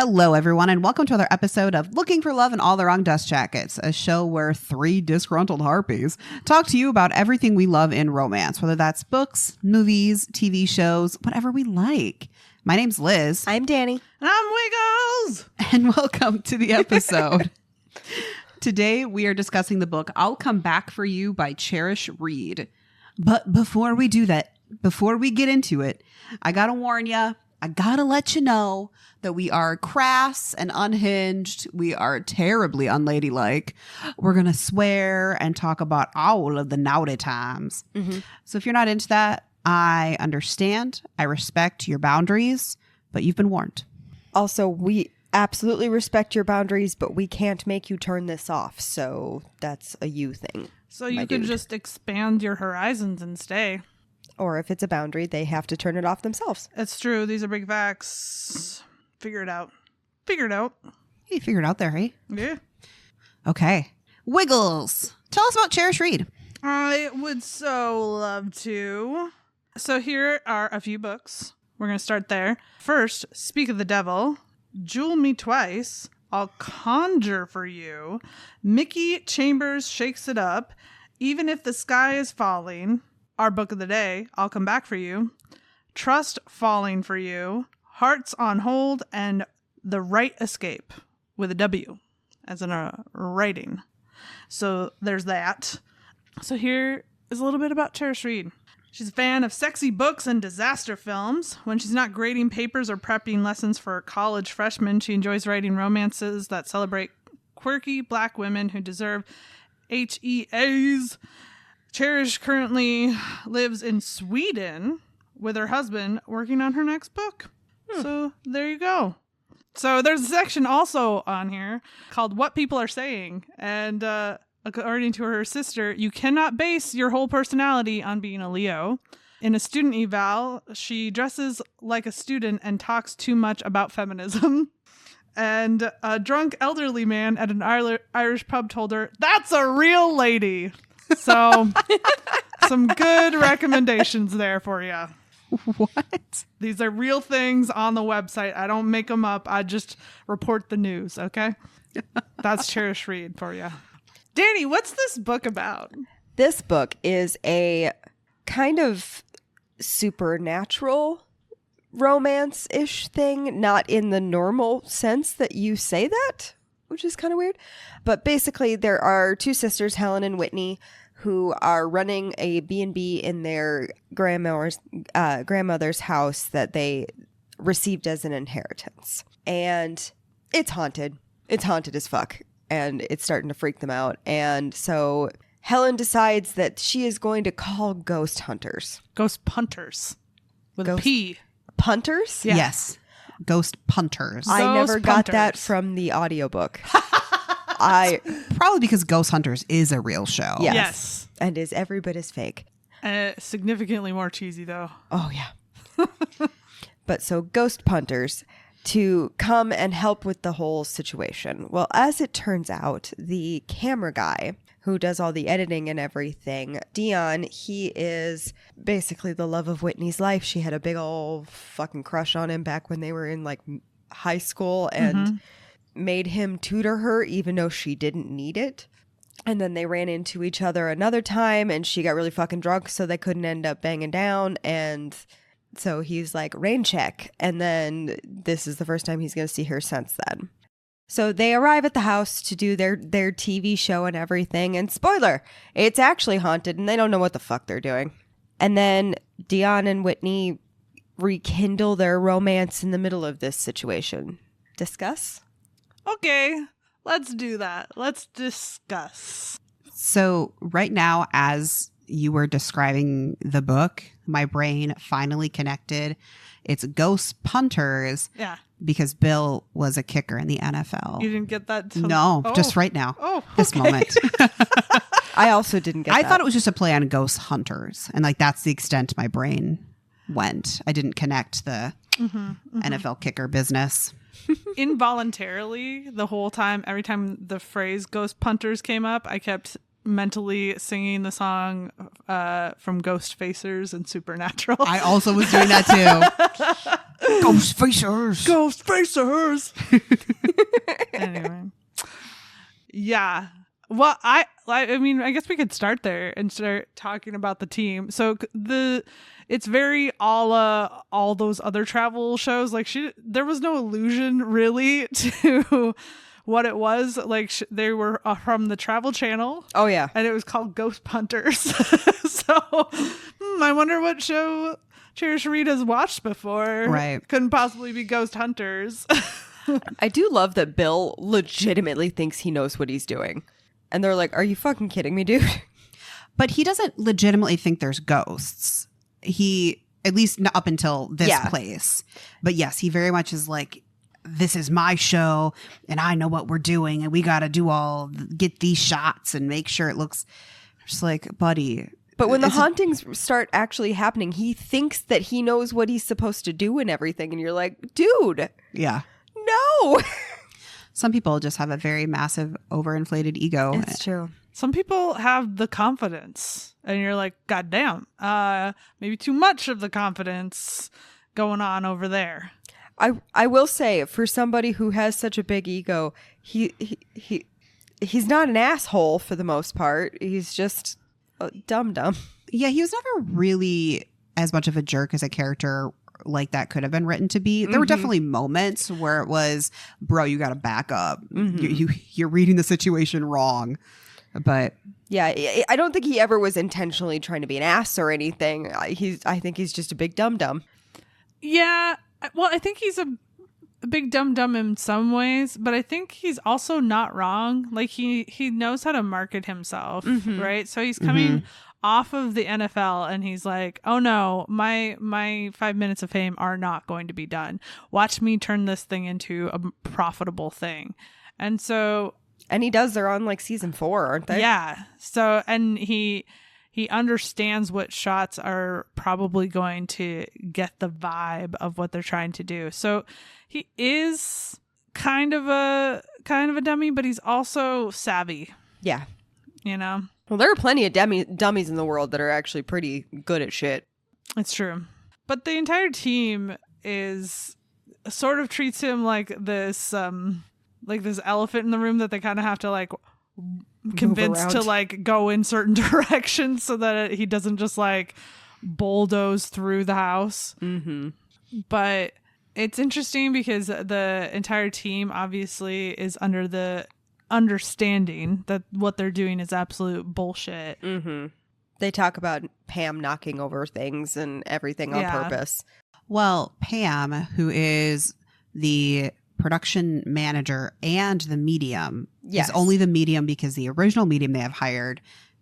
Hello, everyone, and welcome to another episode of Looking for Love in All the Wrong Dust Jackets, a show where three disgruntled harpies talk to you about everything we love in romance, whether that's books, movies, TV shows, whatever we like. My name's Liz. I'm Danny. And I'm Wiggles. And welcome to the episode. Today, we are discussing the book I'll Come Back for You by Charish Reid. But before we do that, before we get into it, I gotta warn you, I gotta let you know that we are crass and unhinged. We are terribly unladylike. We're gonna swear and talk about all of the naughty times. Mm-hmm. So if you're not into that, I understand. I respect your boundaries, but you've been warned. Also, we absolutely respect your boundaries, but we can't make you turn this off. So that's a you thing. So you could just expand your horizons and stay. Or if it's a boundary, they have to turn it off themselves. It's true. These are big facts. Figure it out. Figure it out. You figured it out there, hey? Yeah. Okay. Wiggles. Tell us about Charish Reid. I would so love to. So here are a few books. We're going to start there. First, Speak of the Devil. Jewel Me Twice. I'll Conjure for You. Mickey Chambers Shakes It Up. Even If the Sky is Falling. Our book of the day, I'll Come Back for You. Trust Falling for You. Hearts on Hold, and The Right Escape with a W as in a writing. So there's that. So here is a little bit about Charish Reid. She's a fan of sexy books and disaster films. When she's not grading papers or prepping lessons for college freshmen, she enjoys writing romances that celebrate quirky black women who deserve HEAs. Charish currently lives in Sweden with her husband working on her next book. So there you go. So there's a section also on here called What People Are Saying. And according to her sister, you cannot base your whole personality on being a Leo. In a student eval, she dresses like a student and talks too much about feminism. And a drunk elderly man at an Irish pub told her, "That's a real lady." So some good recommendations there for you. What? These are real things on the website. I don't make them up. I just report the news, okay? That's Charish Reid for you. Danny, what's this book about? This book is a kind of supernatural romance-ish thing, not in the normal sense that you say that, which is kind of weird. But basically, there are two sisters, Helen and Whitney, who are running a B&B in their grandmother's house that they received as an inheritance. And it's haunted. It's haunted as fuck. And it's starting to freak them out. And so Helen decides that she is going to call ghost hunters. Ghost Punters. With a P. Punters? Yeah. Yes. Ghost Punters. I never got Punters. that from the audiobook. Probably because Ghost Hunters is a real show. Yes. And is every bit as fake. Significantly more cheesy, though. Oh, yeah. But so Ghost Punters to come and help with the whole situation. Well, as it turns out, the camera guy who does all the editing and everything, Deon, he is basically the love of Whitney's life. She had a big old fucking crush on him back when they were in like high school and made him tutor her even though she didn't need it. And then they ran into each other another time and she got really fucking drunk so they couldn't end up banging down. And so he's like, rain check. And then this is the first time he's going to see her since then. So they arrive at the house to do their TV show and everything. And spoiler, it's actually haunted and they don't know what the fuck they're doing. And then Deon and Whitney rekindle their romance in the middle of this situation. Discuss? Okay, let's do that. Let's discuss. So right now, as you were describing the book, my brain finally connected. It's Ghost Punters. Yeah. Because Bill was a kicker in the NFL. You didn't get that? No, just right now. Oh, this moment. I also didn't get that. I thought it was just a play on Ghost Hunters. And like that's the extent my brain went. I didn't connect the NFL kicker business. Involuntarily, the whole time, every time the phrase Ghost Punters came up, I kept mentally singing the song from Ghost Facers and Supernatural. I also was doing that too. Ghost facers. Ghost facers. Anyway. Yeah. Well, I mean, I guess we could start there and start talking about the team. So it's very all those other travel shows. Like there was no allusion really to what it was. Like they were from the Travel Channel. Oh yeah. And it was called Ghost Punters. So I wonder what show Charish Reid has watched before. Right. Couldn't possibly be Ghost Hunters. I do love that Bill legitimately thinks he knows what he's doing. And they're like, are you fucking kidding me, dude? But he doesn't legitimately think there's ghosts. He, at least up until this place. But yes, he very much is like, this is my show and I know what we're doing and we got to get these shots and make sure it looks just like, buddy. But when the hauntings start actually happening, he thinks that he knows what he's supposed to do and everything. And you're like, dude. Yeah. No. Some people just have a very massive overinflated ego. It's true. Some people have the confidence and you're like, God damn, maybe too much of the confidence going on over there. I will say, for somebody who has such a big ego, he's not an asshole for the most part. He's just dumb. Yeah, he was never really as much of a jerk as a character like that could have been written to be. There were definitely moments where it was, bro, you got to back up. You're reading the situation wrong. But yeah, I don't think he ever was intentionally trying to be an ass or anything. I think he's just a big dum-dum. Yeah, well, I think he's a big dum-dum in some ways, but I think he's also not wrong. Like he knows how to market himself, right? So he's coming off of the NFL and he's like, oh no, my 5 minutes of fame are not going to be done. Watch me turn this thing into a profitable thing. And he does. They're on like season 4, aren't they? Yeah. So, and he understands what shots are probably going to get the vibe of what they're trying to do. So he is kind of a dummy, but he's also savvy. Yeah. You know? Well, there are plenty of dummies in the world that are actually pretty good at shit. It's true. But the entire team sort of treats him like this elephant in the room that they kind of have to like convince to like go in certain directions so that he doesn't just like bulldoze through the house. But it's interesting because the entire team obviously is under the understanding that what they're doing is absolute bullshit. They talk about Pam knocking over things and everything on purpose. Well, Pam, who is the production manager and the medium, is only the medium because the original medium they have hired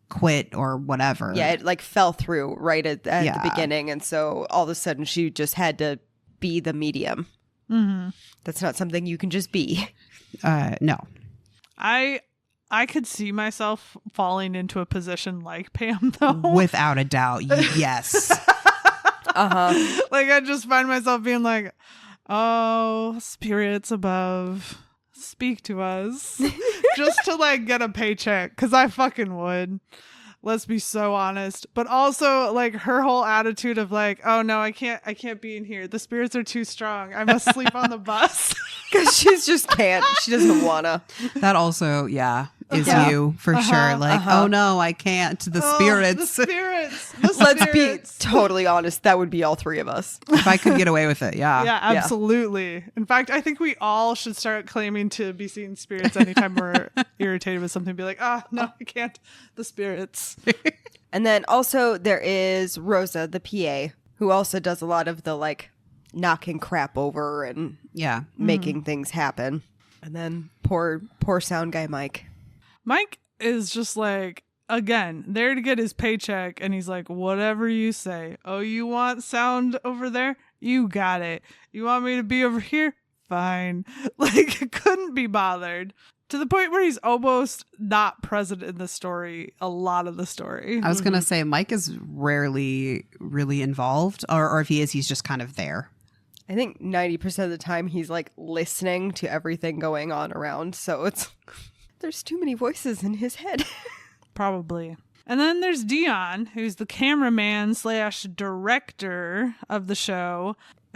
quit or whatever. Yeah, it like fell through right at the beginning, and so all of a sudden she just had to be the medium. That's not something you can just be. No. I could see myself falling into a position like Pam, though. Without a doubt, yes. Like I just find myself being like, oh, spirits above, speak to us. Just to like get a paycheck, because I fucking would. Let's be so honest. But also like her whole attitude of like, oh no, I can't be in here. The spirits are too strong. I must sleep on the bus. Because she just can't. She doesn't wanna. That also, is you for sure. Like, oh no, I can't. The spirits. The spirits. Let's be totally honest. That would be all three of us. If I could get away with it, yeah. Yeah, absolutely. In fact, I think we all should start claiming to be seeing spirits anytime we're irritated with something. Be like, no, I can't. The spirits. And then also there is Rosa, the PA, who also does a lot of the like knocking crap over and making things happen. And then poor sound guy Mike. Mike is just like, again, there to get his paycheck, and he's like, whatever you say. Oh, you want sound over there? You got it. You want me to be over here? Fine. Like, couldn't be bothered. To the point where he's almost not present in the story, a lot of the story. I was going to say, Mike is rarely really involved, or if he is, he's just kind of there. I think 90% of the time he's like listening to everything going on around, so there's too many voices in his head. Probably. And then there's Deon, who's the cameraman / director of the show.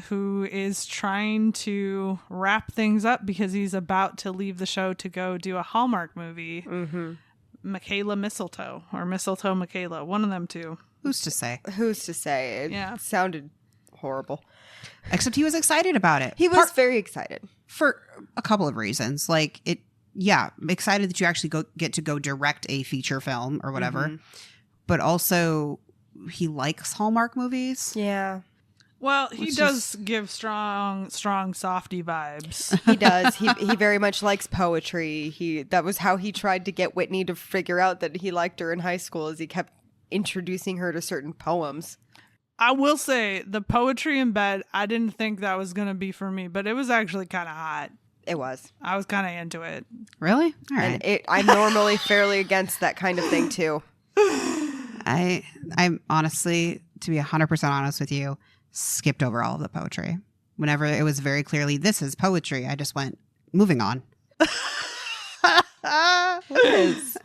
who is trying to wrap things up because he's about to leave the show to go do a Hallmark movie. Mm-hmm. Michaela Mistletoe or Mistletoe Michaela, one of them two. Who's to say? Who's to say? It sounded horrible. Except he was excited about it. He was very excited. For a couple of reasons. Like, I'm excited that you actually get to go direct a feature film or whatever. Mm-hmm. But also, he likes Hallmark movies. Yeah. Well, he does give strong softy vibes. He does. He very much likes poetry. That was how he tried to get Whitney to figure out that he liked her in high school, as he kept introducing her to certain poems. I will say the poetry in bed, I didn't think that was going to be for me, but it was actually kind of hot. It was. I was kind of into it. Really? All right. And I'm normally fairly against that kind of thing too. I'm honestly, to be 100% honest with you, skipped over all of the poetry. Whenever it was very clearly, this is poetry, I just went, moving on. Liz.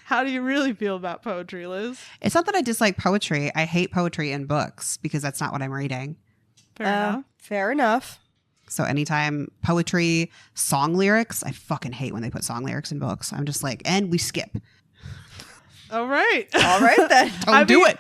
How do you really feel about poetry, Liz? It's not that I dislike poetry. I hate poetry in books because that's not what I'm reading. Fair enough. So anytime poetry, song lyrics, I fucking hate when they put song lyrics in books. I'm just like, and we skip. All right. All right then. Don't do it.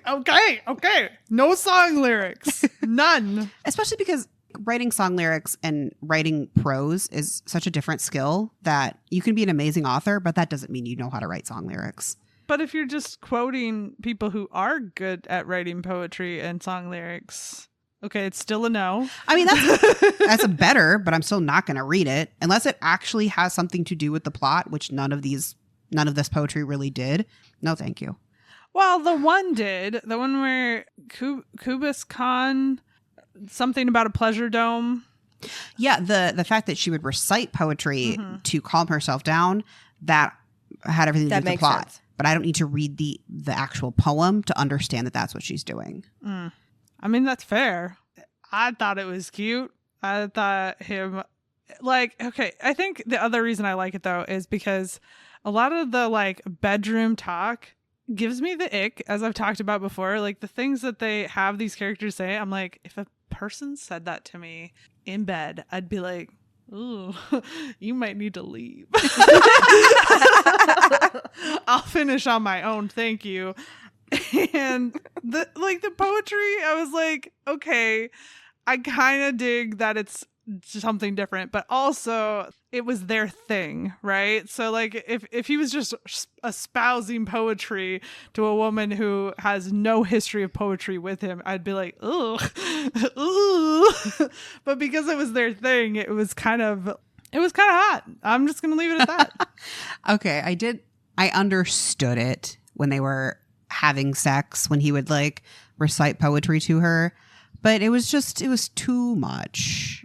Okay. No song lyrics. None. Especially because writing song lyrics and writing prose is such a different skill that you can be an amazing author, but that doesn't mean you know how to write song lyrics. But if you're just quoting people who are good at writing poetry and song lyrics, okay, it's still a no. I mean, that's a better, but I'm still not going to read it unless it actually has something to do with the plot, which none of this poetry really did. No, thank you. Well, the one did. The one where Kubis Khan, something about a pleasure dome. Yeah, the fact that she would recite poetry to calm herself down, that had everything to do with the plot. Sense. But I don't need to read the actual poem to understand that that's what she's doing. I mean, that's fair. I thought it was cute. I thought him, okay, I think the other reason I like it, though, is because a lot of the, bedroom talk gives me the ick, as I've talked about before. Like, the things that they have these characters say, I'm like, if a person said that to me in bed, I'd be like, ooh, you might need to leave. I'll finish on my own, thank you. And the poetry, I was like, okay, I kind of dig that it's something different, but also it was their thing, right? So if he was just espousing poetry to a woman who has no history of poetry with him, I'd be like, ugh. But because it was their thing, it was kind of hot. I'm just gonna leave it at that. Okay, I understood it when they were having sex, when he would recite poetry to her, but it was too much.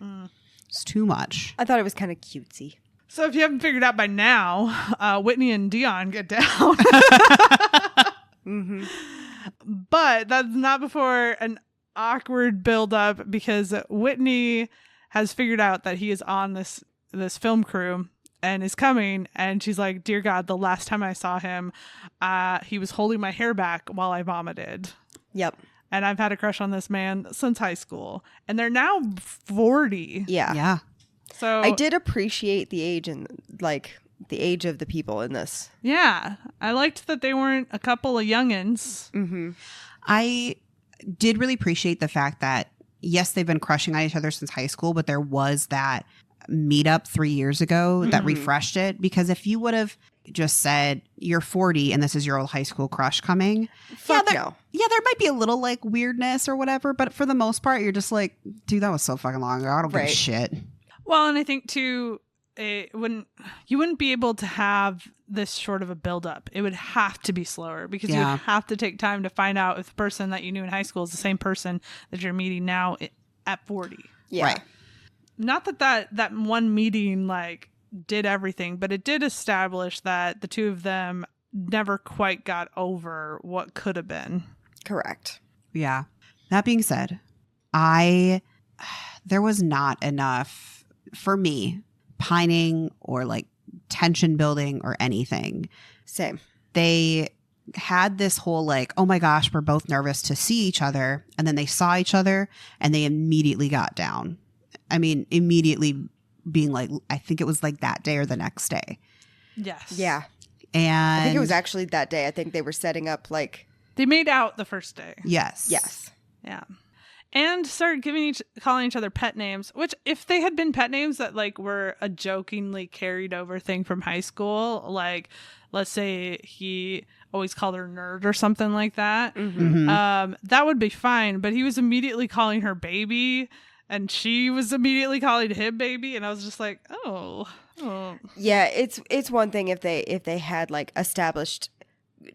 It's too much. I thought it was kind of cutesy. So if you haven't figured out by now, Whitney and Deon get down. Mm-hmm. But that's not before an awkward build-up, because Whitney has figured out that he is on this film crew and is coming, and she's like, dear God, the last time I saw him, he was holding my hair back while I vomited. Yep. And I've had a crush on this man since high school. And they're now 40. Yeah. Yeah. So I did appreciate the age and the age of the people in this. Yeah. I liked that they weren't a couple of youngins. Mm-hmm. I did really appreciate the fact that, yes, they've been crushing on each other since high school, but there was that meetup 3 years ago that refreshed it. Because if you would have just said you're 40 and this is your old high school crush coming, no. There might be a little weirdness or whatever, but for the most part, you're just like, dude, that was so fucking long ago. I don't give a shit. Well, and I think too, you wouldn't be able to have this short of a build up. It would have to be slower, because you would have to take time to find out if the person that you knew in high school is the same person that you're meeting now at 40. Yeah. Right. Not that one meeting did everything, but it did establish that the two of them never quite got over what could have been. Correct. Yeah. That being said, there was not enough for me pining or tension building or anything. Same. They had this whole like, oh my gosh, we're both nervous to see each other. And then they saw each other and they immediately got down. I mean, immediately being like, I think it was like that day or the next day. Yes. Yeah. And I think it was actually that day. I think they were setting up like. They made out the first day. Yes. Yes. Yeah. And started calling each other pet names, which if they had been pet names that like were a jokingly carried over thing from high school, like let's say he always called her nerd or something like that, that would be fine. But he was immediately calling her baby and she was immediately calling him baby. And I was just like, oh. Yeah, it's one thing if they had like established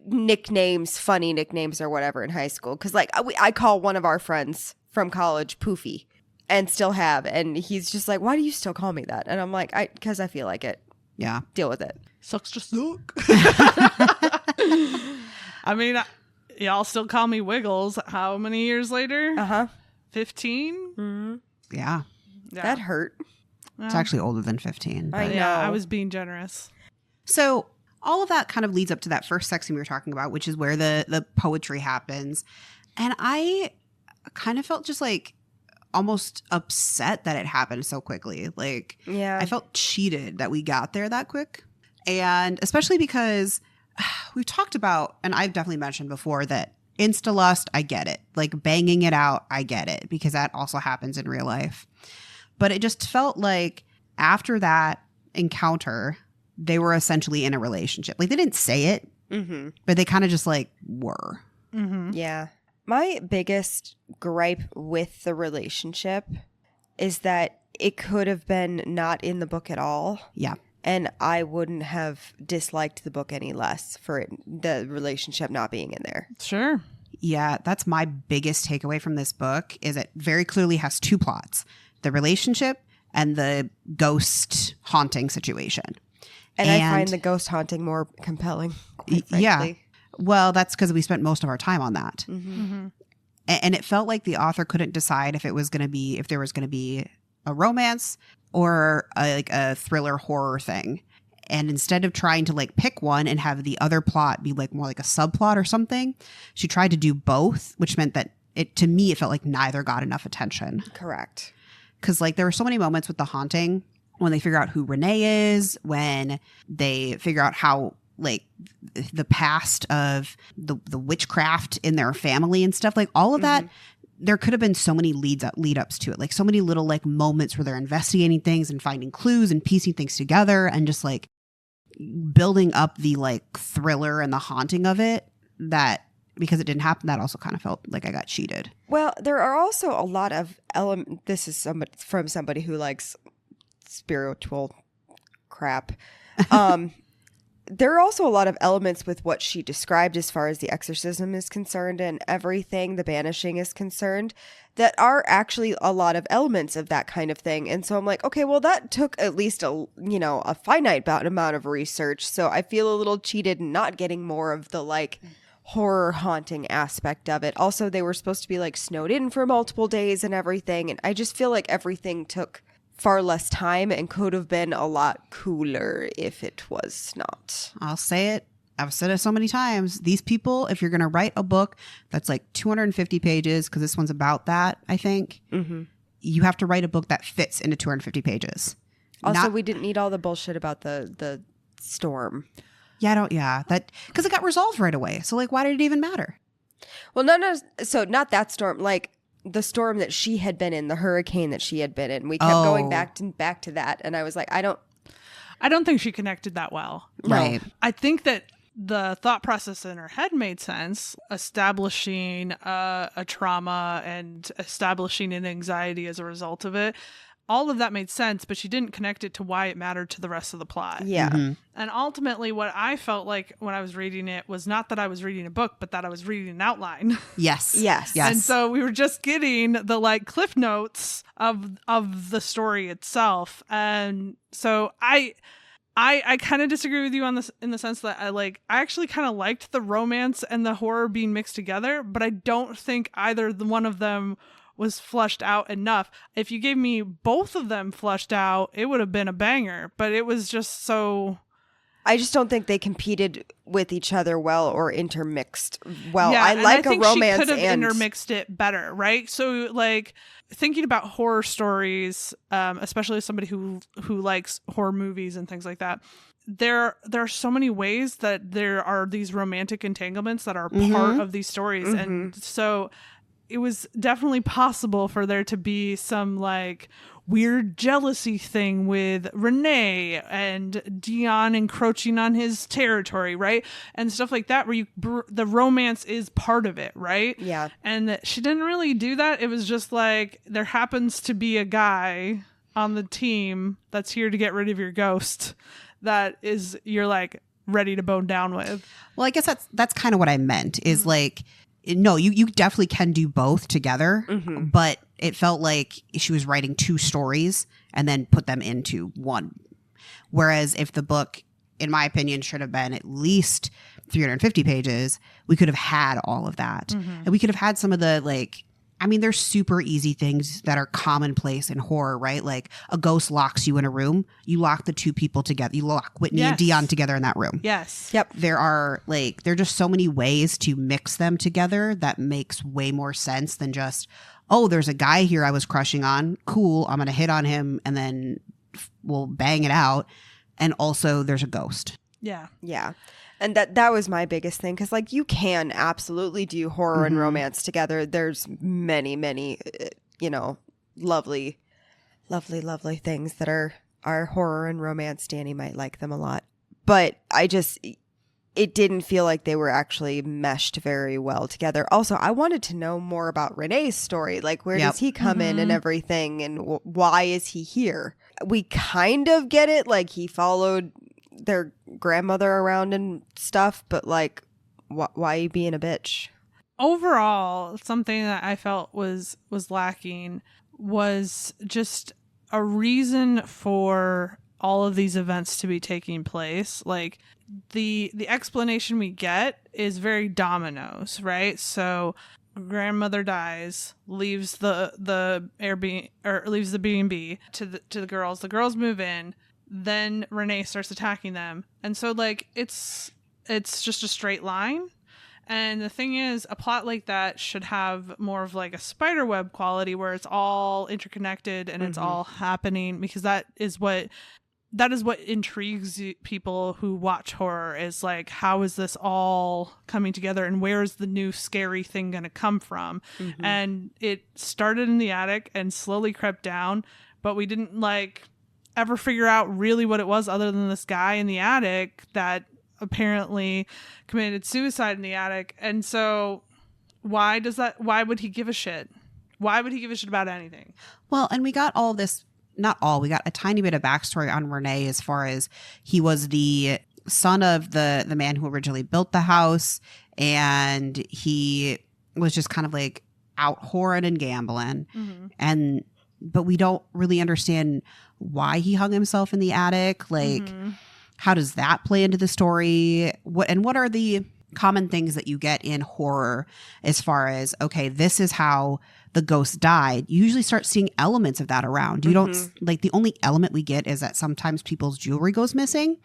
nicknames, funny nicknames or whatever in high school. Because like I call one of our friends from college Poofy and still have. And he's just like, why do you still call me that? And I'm like, because I feel like it. Yeah. Deal with it. Sucks to suck. I mean, y'all still call me Wiggles. How many years later? 15? Mm-hmm. Yeah. That hurt. It's actually older than 15. I know. Yeah, I was being generous. So all of that kind of leads up to that first sex scene we were talking about, which is where the poetry happens. And I kind of felt just like almost upset that it happened so quickly. Like, yeah, I felt cheated that we got there that quick. And especially because we've talked about, and I've definitely mentioned before, that insta-lust, I get it. Like banging it out, I get it, because that also happens in real life. But it just felt like after that encounter, they were essentially in a relationship. Like they didn't say it, but they kind of just like were. Mm-hmm. Yeah. My biggest gripe with the relationship is that it could have been not in the book at all. Yeah. And I wouldn't have disliked the book any less for the relationship not being in there. Sure. Yeah, that's my biggest takeaway from this book is it very clearly has two plots. The relationship and the ghost haunting situation. And I find the ghost haunting more compelling, quite frankly. Yeah. Well, that's because we spent most of our time on that. Mm-hmm. And it felt like the author couldn't decide if there was going to be a romance or a thriller horror thing. And instead of trying to like pick one and have the other plot be like more like a subplot or something, she tried to do both, which meant that to me, it felt like neither got enough attention. Correct. Because like there were so many moments with the haunting when they figure out who Renee is, when they figure out how like the past of the witchcraft in their family and stuff, like all of that. There could have been so many lead ups to it, like so many little like moments where they're investigating things and finding clues and piecing things together and just like building up the like thriller and the haunting of it. That because it didn't happen, that also kind of felt like I got cheated. Well, there are also a lot of this is from somebody who likes spiritual crap. There are also a lot of elements with what she described as far as the exorcism is concerned and everything, the banishing is concerned, that are actually a lot of elements of that kind of thing. And so I'm like, okay, well, that took at least a finite amount of research. So I feel a little cheated not getting more of the like horror haunting aspect of it. Also, they were supposed to be like snowed in for multiple days and everything. And I just feel like everything took far less time and could have been a lot cooler if it was not. I'll say it. I've said it so many times. These people, if you're going to write a book that's like 250 pages, because this one's about that, I think, you have to write a book that fits into 250 pages. Also, we didn't need all the bullshit about the storm. That because it got resolved right away. So like, why did it even matter? Well, no. So not that storm, like the storm that she had been in, the hurricane that she had been in. We kept going back to that. And I was like, I don't think she connected that well. Right. I think that the thought process in her head made sense, establishing a trauma and establishing an anxiety as a result of it. All of that made sense, but she didn't connect it to why it mattered to the rest of the plot. Yeah. And ultimately, what I felt like when I was reading it was not that I was reading a book, but that I was reading an outline. Yes. And so we were just getting the like cliff notes of the story itself. And so I kind of disagree with you on this in the sense that I actually kind of liked the romance and the horror being mixed together, but I don't think either one of them was fleshed out enough. If you gave me both of them fleshed out, it would have been a banger, but it was just so I just don't think they competed with each other well or intermixed well. Yeah, I and like I think a romance she could have and intermixed it better, right? So like thinking about horror stories, especially as somebody who likes horror movies and things like that, there are so many ways that there are these romantic entanglements that are part of these stories, and so it was definitely possible for there to be some like weird jealousy thing with Renee and Deon encroaching on his territory, right? And stuff like that, where the romance is part of it, right? Yeah. And that she didn't really do that. It was just like, there happens to be a guy on the team that's here to get rid of your ghost that is, you're like ready to bone down with. Well, I guess that's kind of what I meant is like, no, you definitely can do both together, but it felt like she was writing two stories and then put them into one. Whereas if the book, in my opinion, should have been at least 350 pages, we could have had all of that. And we could have had some of the like, I mean, there's super easy things that are commonplace in horror, right? Like a ghost locks you in a room. You lock the two people together. You lock Whitney and Deon together in that room. Yes. Yep. There are just so many ways to mix them together that makes way more sense than just, oh, there's a guy here I was crushing on. Cool. I'm going to hit on him and then we'll bang it out. And also there's a ghost. Yeah. Yeah. And that was my biggest thing, because like you can absolutely do horror and romance together. There's many, lovely things that are horror and romance. Danny might like them a lot. But it didn't feel like they were actually meshed very well together. Also, I wanted to know more about Renee's story. Like, where does he come in and everything, and why is he here? We kind of get it. Like, he followed their grandmother around and stuff, but like, why are you being a bitch? Overall, something that I felt was lacking was just a reason for all of these events to be taking place. Like the explanation we get is very dominoes, right? So grandmother dies, leaves the Airbnb, or leaves the B&B to the girls. The girls move in. Then Renee starts attacking them. And so like it's just a straight line. And the thing is, a plot like that should have more of like a spiderweb quality, where it's all interconnected and it's all happening, because that is what intrigues people who watch horror, is like, how is this all coming together and where is the new scary thing going to come from? And it started in the attic and slowly crept down, but we didn't like ever figure out really what it was, other than this guy in the attic that apparently committed suicide in the attic. And so why would he give a shit? Why would he give a shit about anything? Well, and we got all this, not all, we got a tiny bit of backstory on Renee, as far as he was the son of the man who originally built the house, and he was just kind of like out whoring and gambling. But we don't really understand why he hung himself in the attic. Like, how does that play into the story? What are the common things that you get in horror as far as, okay, this is how the ghost died? You usually start seeing elements of that around. You don't, like, the only element we get is that sometimes people's jewelry goes missing.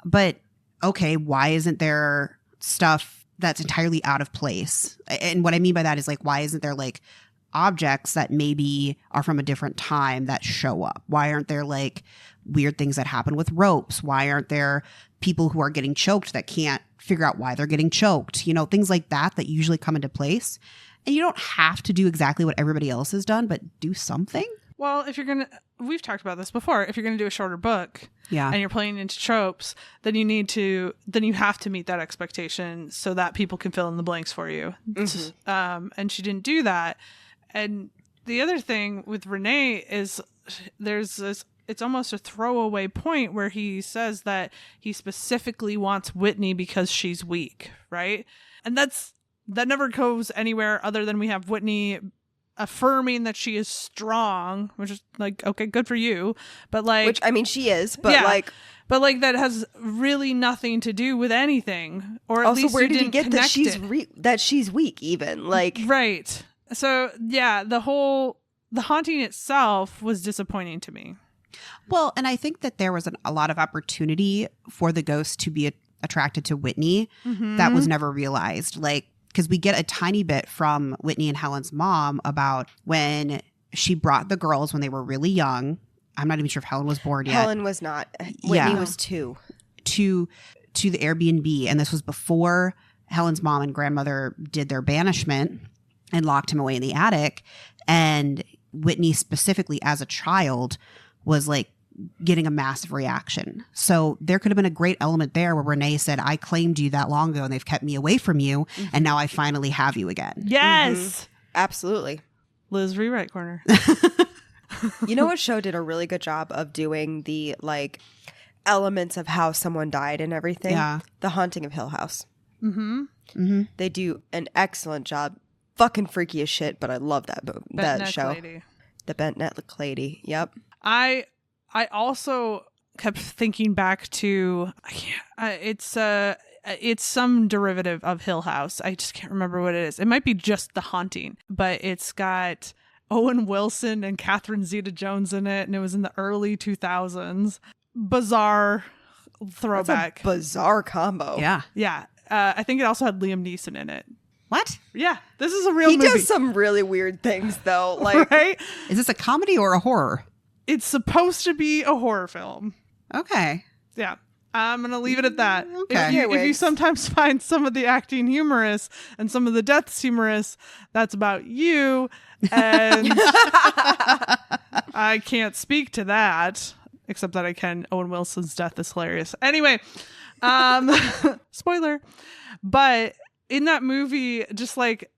But okay, why isn't there stuff that's entirely out of place? And what I mean by that is, like, why isn't there like objects that maybe are from a different time that show up? Why aren't there like weird things that happen with ropes? Why aren't there people who are getting choked that can't figure out why they're getting choked? You know, things like that usually come into place. And you don't have to do exactly what everybody else has done, but do something. Well, we've talked about this before. If you're going to do a shorter book, and you're playing into tropes, then you have to meet that expectation so that people can fill in the blanks for you. And she didn't do that. And the other thing with Renee is there's this, it's almost a throwaway point where he says that he specifically wants Whitney because she's weak, right? And that never goes anywhere other than we have Whitney affirming that she is strong, which is like, okay, good for you. But like, which, I mean, she is, but but like that has really nothing to do with anything. Or at also, least where did he get that she's weak even? Like, right. So yeah, the haunting itself was disappointing to me. Well, and I think that there was a lot of opportunity for the ghost to be attracted to Whitney that was never realized. Like, because we get a tiny bit from Whitney and Helen's mom about when she brought the girls when they were really young. I'm not even sure if Helen was born yet. Helen was not. Whitney was 2. To the Airbnb. And this was before Helen's mom and grandmother did their banishment and locked him away in the attic. And Whitney specifically as a child was like getting a massive reaction. So there could have been a great element there where Renee said, I claimed you that long ago and they've kept me away from you. And now I finally have you again. Yes. Absolutely. Liz Rewrite Corner. You know what show did a really good job of doing the like elements of how someone died and everything? Yeah. The Haunting of Hill House. Mm-hmm. They do an excellent job. Fucking freaky as shit, but I love that show. Lady. The Bent Neck Lady. Yep. I also kept thinking back to it's some derivative of Hill House. I just can't remember what it is. It might be just The Haunting, but it's got Owen Wilson and Catherine Zeta-Jones in it, and it was in the early 2000s. Bizarre throwback. That's a bizarre combo. Yeah. Yeah. I think it also had Liam Neeson in it. What? Yeah. This is a real He movie. does some really weird things though. Like right? Is this a comedy or a horror? It's supposed to be a horror film. Okay. Yeah. I'm going to leave it at that. Okay. If you sometimes find some of the acting humorous and some of the deaths humorous, that's about you. And I can't speak to that, except that I can. Owen Wilson's death is hilarious. Anyway, spoiler. But in that movie, just like,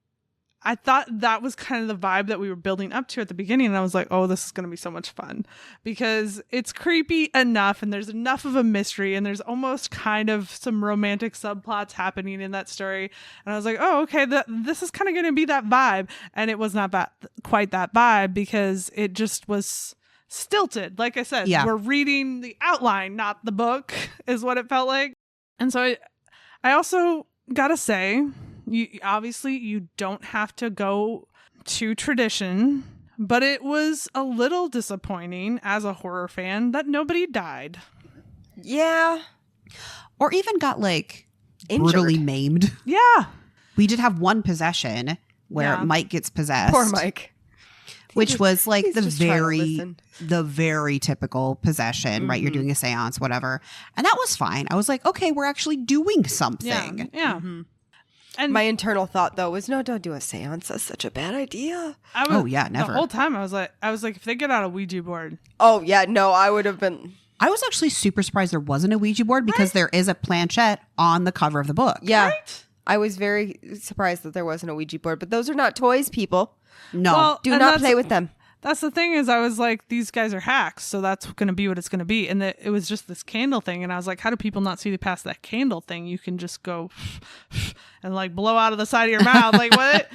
I thought that was kind of the vibe that we were building up to at the beginning. And I was like, oh, this is going to be so much fun because it's creepy enough and there's enough of a mystery and there's almost kind of some romantic subplots happening in that story. And I was like, oh, okay, this is kind of going to be that vibe. And it was not quite that vibe because it just was stilted. Like I said, we're reading the outline, not the book is what it felt like. And so I also got to say, you don't have to go to tradition, but it was a little disappointing as a horror fan that nobody died. Yeah. Or even got like Injured. brutally maimed. Yeah. We did have one possession where Mike gets possessed. Poor Mike. Which was like he's just trying to listen. the very typical possession, right? You're doing a seance, whatever. And that was fine. I was like, okay, we're actually doing something. Yeah. Mm-hmm. And my internal thought though was, no, don't do a seance. That's such a bad idea. Never. The whole time I was like, if they get out a Ouija board. Oh yeah, no, I would have been. I was actually super surprised there wasn't a Ouija board because there is a planchette on the cover of the book. Yeah. Right? I was very surprised that there wasn't a Ouija board, but those are not toys, people. No. Well, Do not play with them. That's the thing is I was like, these guys are hacks, so that's going to be what it's going to be. And it was just this candle thing. And I was like, how do people not see past that candle thing? You can just go and like blow out of the side of your mouth. Like what?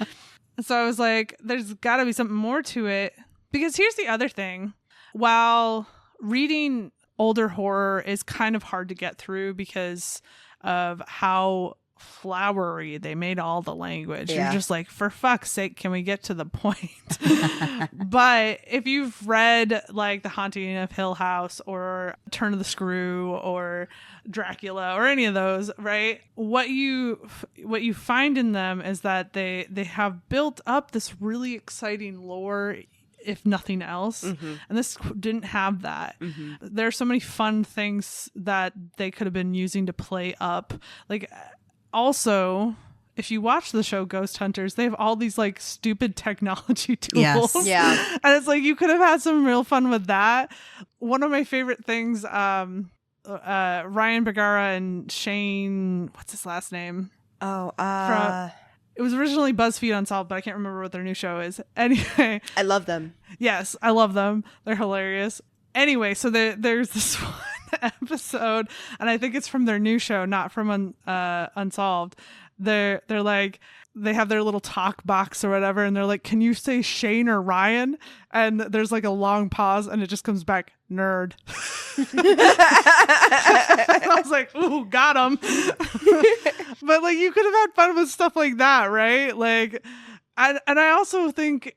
So I was like, there's got to be something more to it. Because here's the other thing. While reading older horror is kind of hard to get through because of how flowery they made all the language. Yeah. You're just like, for fuck's sake, can we get to the point? But if you've read like The Haunting of Hill House or Turn of the Screw or Dracula or any of those, right, what you find in them is that they have built up this really exciting lore, if nothing else. And this didn't have that. There are so many fun things that they could have been using to play up. Like, also, if you watch the show Ghost Hunters, they have all these like stupid technology tools. Yes. Yeah. And it's like you could have had some real fun with that. One of my favorite things, Ryan Bergara and Shane, what's his last name? It was originally BuzzFeed Unsolved, but I can't remember what their new show is. Anyway. I love them. Yes, I love them. They're hilarious. Anyway, so there's this one episode, and I think it's from their new show, not from Unsolved. They're like, they have their little talk box or whatever, and they're like, can you say Shane or Ryan? And there's like a long pause, and it just comes back, nerd. I was like, ooh, got him. But like, you could have had fun with stuff like that, right? Like, and I also think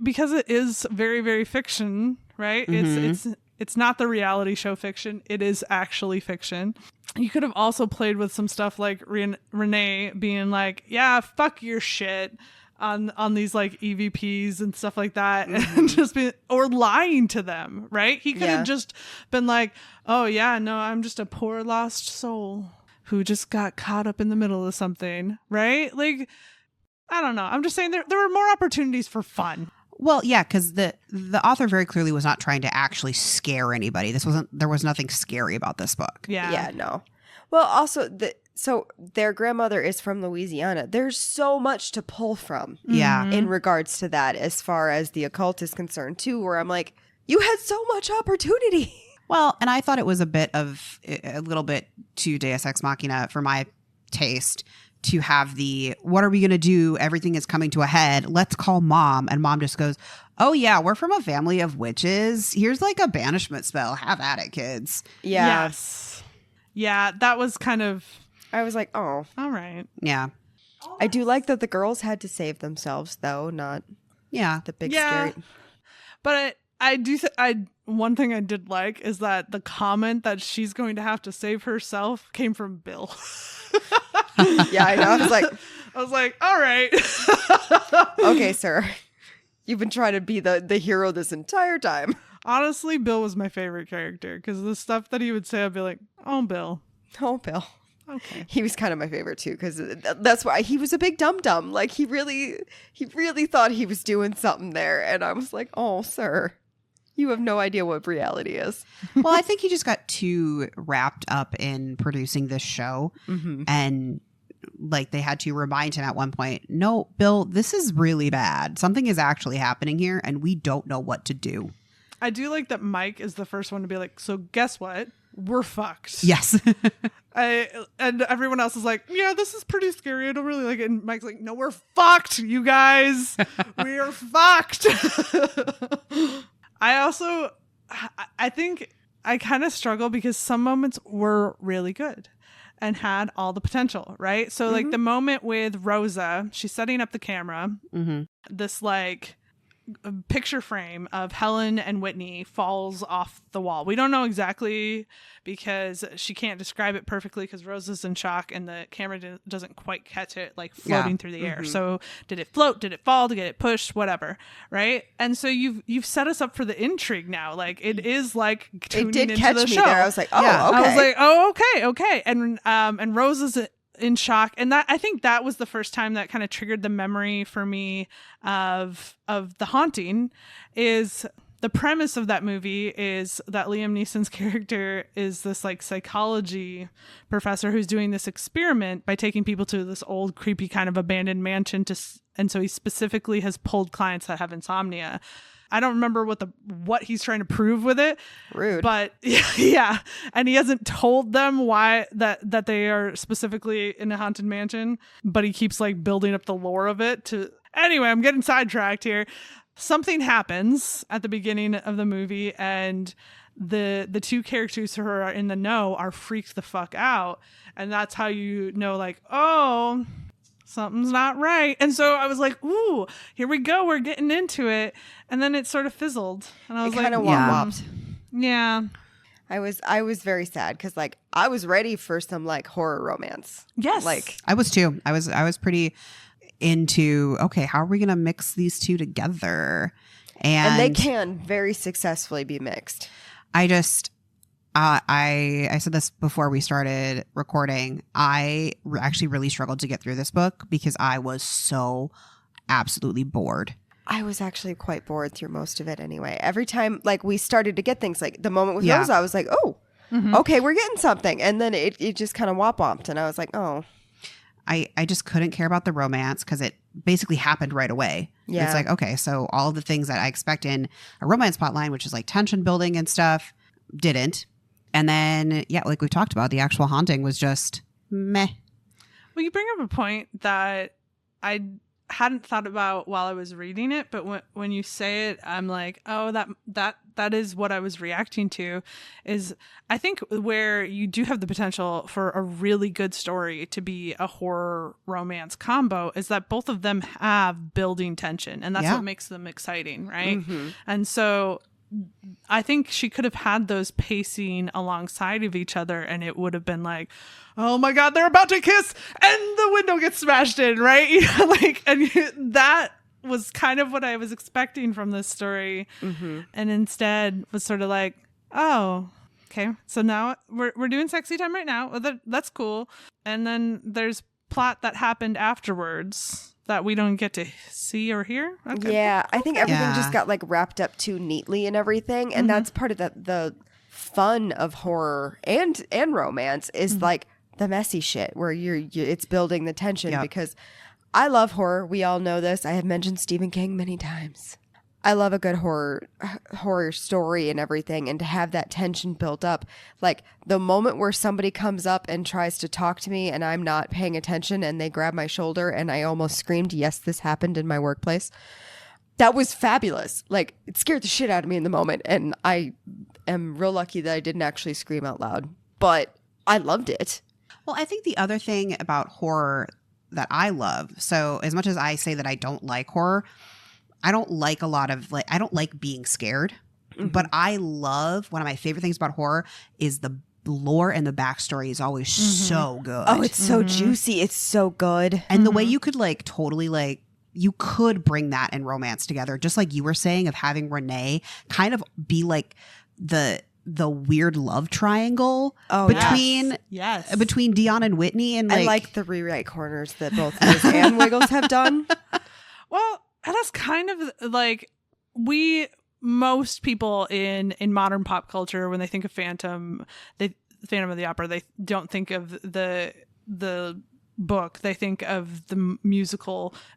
because it is very, very fiction, right? It's it's not the reality show fiction. It is actually fiction. You could have also played with some stuff like Renee being like, yeah, fuck your shit on these like EVPs and stuff like that, and just be, or lying to them, right? He could have just been like, oh yeah, no, I'm just a poor lost soul who just got caught up in the middle of something, right? Like, I don't know. I'm just saying there were more opportunities for fun. Well, yeah, because the author very clearly was not trying to actually scare anybody. There was nothing scary about this book. Yeah, no. Well, also, so their grandmother is from Louisiana. There's so much to pull from. Yeah. In regards to that, as far as the occult is concerned, too, where I'm like, you had so much opportunity. Well, and I thought it was a little bit too Deus Ex Machina for my taste to have the, what are we going to do? Everything is coming to a head. Let's call mom. And mom just goes, oh yeah, we're from a family of witches. Here's like a banishment spell. Have at it, kids. Yeah. Yes. Yeah, that was kind of... I was like, oh. All right. Yeah. I do like that the girls had to save themselves, though, not the big scary. But one thing I did like is that the comment that she's going to have to save herself came from Bill. Yeah, I know. I was like, all right. Okay, sir. You've been trying to be the hero this entire time. Honestly, Bill was my favorite character because the stuff that he would say, I'd be like, oh, Bill. Oh, Bill. Okay. He was kind of my favorite too, because that's why he was a big dum-dum. Like he really thought he was doing something there. And I was like, oh, sir, you have no idea what reality is. Well, I think he just got too wrapped up in producing this show. And like they had to remind him at one point, no, Bill, this is really bad. Something is actually happening here and we don't know what to do. I do like that Mike is the first one to be like, so guess what? We're fucked. Yes. And everyone else is like, yeah, this is pretty scary. I don't really like it. And Mike's like, no, we're fucked, you guys. We are fucked. I think I kind of struggle because some moments were really good and had all the potential, right? So like the moment with Rosa, she's setting up the camera, this like picture frame of Helen and Whitney falls off the wall. We don't know exactly because she can't describe it perfectly because Rosa's in shock and the camera doesn't quite catch it like floating through the air. So did it float? Did it fall? Did it get pushed? Whatever. Right. And so you've set us up for the intrigue now. Like it is like tuning it did into catch the me show. there. I was like, oh, okay. I was like, oh, okay. And Rosa's in shock, and that I think that was the first time that kind of triggered the memory for me of The Haunting. Is the premise of that movie is that Liam Neeson's character is this like psychology professor who's doing this experiment by taking people to this old creepy kind of abandoned mansion and so he specifically has pulled clients that have insomnia. I don't remember what he's trying to prove with it. Rude. But yeah. And he hasn't told them why that they are specifically in a haunted mansion, but he keeps like building up the lore of it anyway, I'm getting sidetracked here. Something happens at the beginning of the movie and the two characters who are in the know are freaked the fuck out. And that's how you know, like, oh, something's not right. And so I was like, ooh, here we go. We're getting into it. And then it sort of fizzled. And I was kind of like, womp-womped. Yeah. I was very sad because like I was ready for some like horror romance. Yes. Like I was too. I was pretty into, okay, how are we going to mix these two together? And they can very successfully be mixed. I just, I said this before we started recording. I actually really struggled to get through this book because I was so absolutely bored. I was actually quite bored through most of it anyway. Every time like we started to get things like the moment with Rosa, I was like, oh, okay, we're getting something. And then it just kind of womp-womped. And I was like, oh. I just couldn't care about the romance because it basically happened right away. Yeah. It's like, okay, so all of the things that I expect in a romance plotline, which is like tension building and stuff, didn't. And then, yeah, like we talked about, the actual haunting was just meh. Well, you bring up a point that I hadn't thought about while I was reading it, but when you say it, I'm like, oh, that is what I was reacting to. Is I think where you do have the potential for a really good story to be a horror romance combo is that both of them have building tension, and that's what makes them exciting, right? And so I think she could have had those pacing alongside of each other, and it would have been like, oh my God, they're about to kiss and the window gets smashed in, right? And that was kind of what I was expecting from this story. Mm-hmm. And instead was sort of like, oh, okay. So now we're doing sexy time right now. Well, that's cool. And then there's plot that happened afterwards that we don't get to see or hear. Okay. Yeah, I think everything just got like wrapped up too neatly and everything. And that's part of the fun of horror and romance is like the messy shit where it's building the tension because I love horror. We all know this. I have mentioned Stephen King many times. I love a good horror story and everything, and to have that tension built up. Like the moment where somebody comes up and tries to talk to me and I'm not paying attention and they grab my shoulder and I almost screamed, yes, this happened in my workplace. That was fabulous. Like it scared the shit out of me in the moment, and I am real lucky that I didn't actually scream out loud, but I loved it. Well, I think the other thing about horror that I love, so as much as I say that I don't like horror, I don't like a lot of I don't like being scared, but I love, one of my favorite things about horror is the lore and the backstory is always so good. Oh, it's so juicy. It's so good. And the way you could totally you could bring that and romance together, just like you were saying, of having Renee kind of be like the weird love triangle between Deon and Whitney. And I like the rewrite corners that both Liz and Wiggles have done. Well, that's kind of like most people in modern pop culture, when they think of Phantom of the Opera, they don't think of the book. They think of the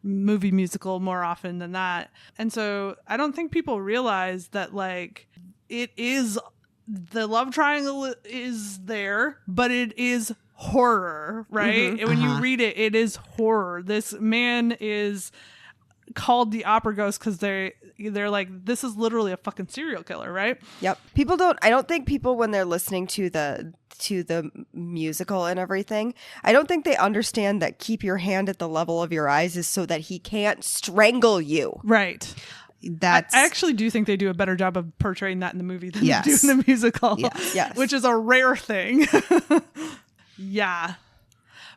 movie musical more often than that. And so I don't think people realize that it is, the love triangle is there, but it is horror, right? And when you read it, it is horror. This man is called the opera ghost because they're like, this is literally a fucking serial killer, right? Yep. I don't think people, when they're listening to the musical and everything, I don't think they understand that keep your hand at the level of your eyes is so that he can't strangle you. Right. I actually do think they do a better job of portraying that in the movie than they do in the musical. Yes. Which is a rare thing. Yeah.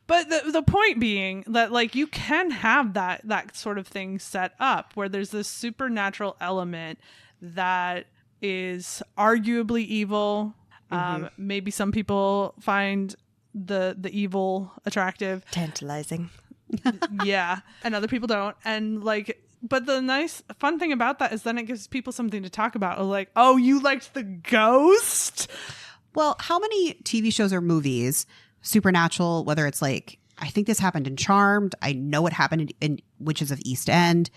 But the point being that you can have that sort of thing set up where there's this supernatural element that is arguably evil. Maybe some people find the evil attractive, tantalizing. Yeah, and other people don't. And but the nice fun thing about that is then it gives people something to talk about. Like, oh, you liked the ghost? Well, how many TV shows or movies, supernatural, whether it's I think this happened in Charmed. I know it happened in Witches of East End,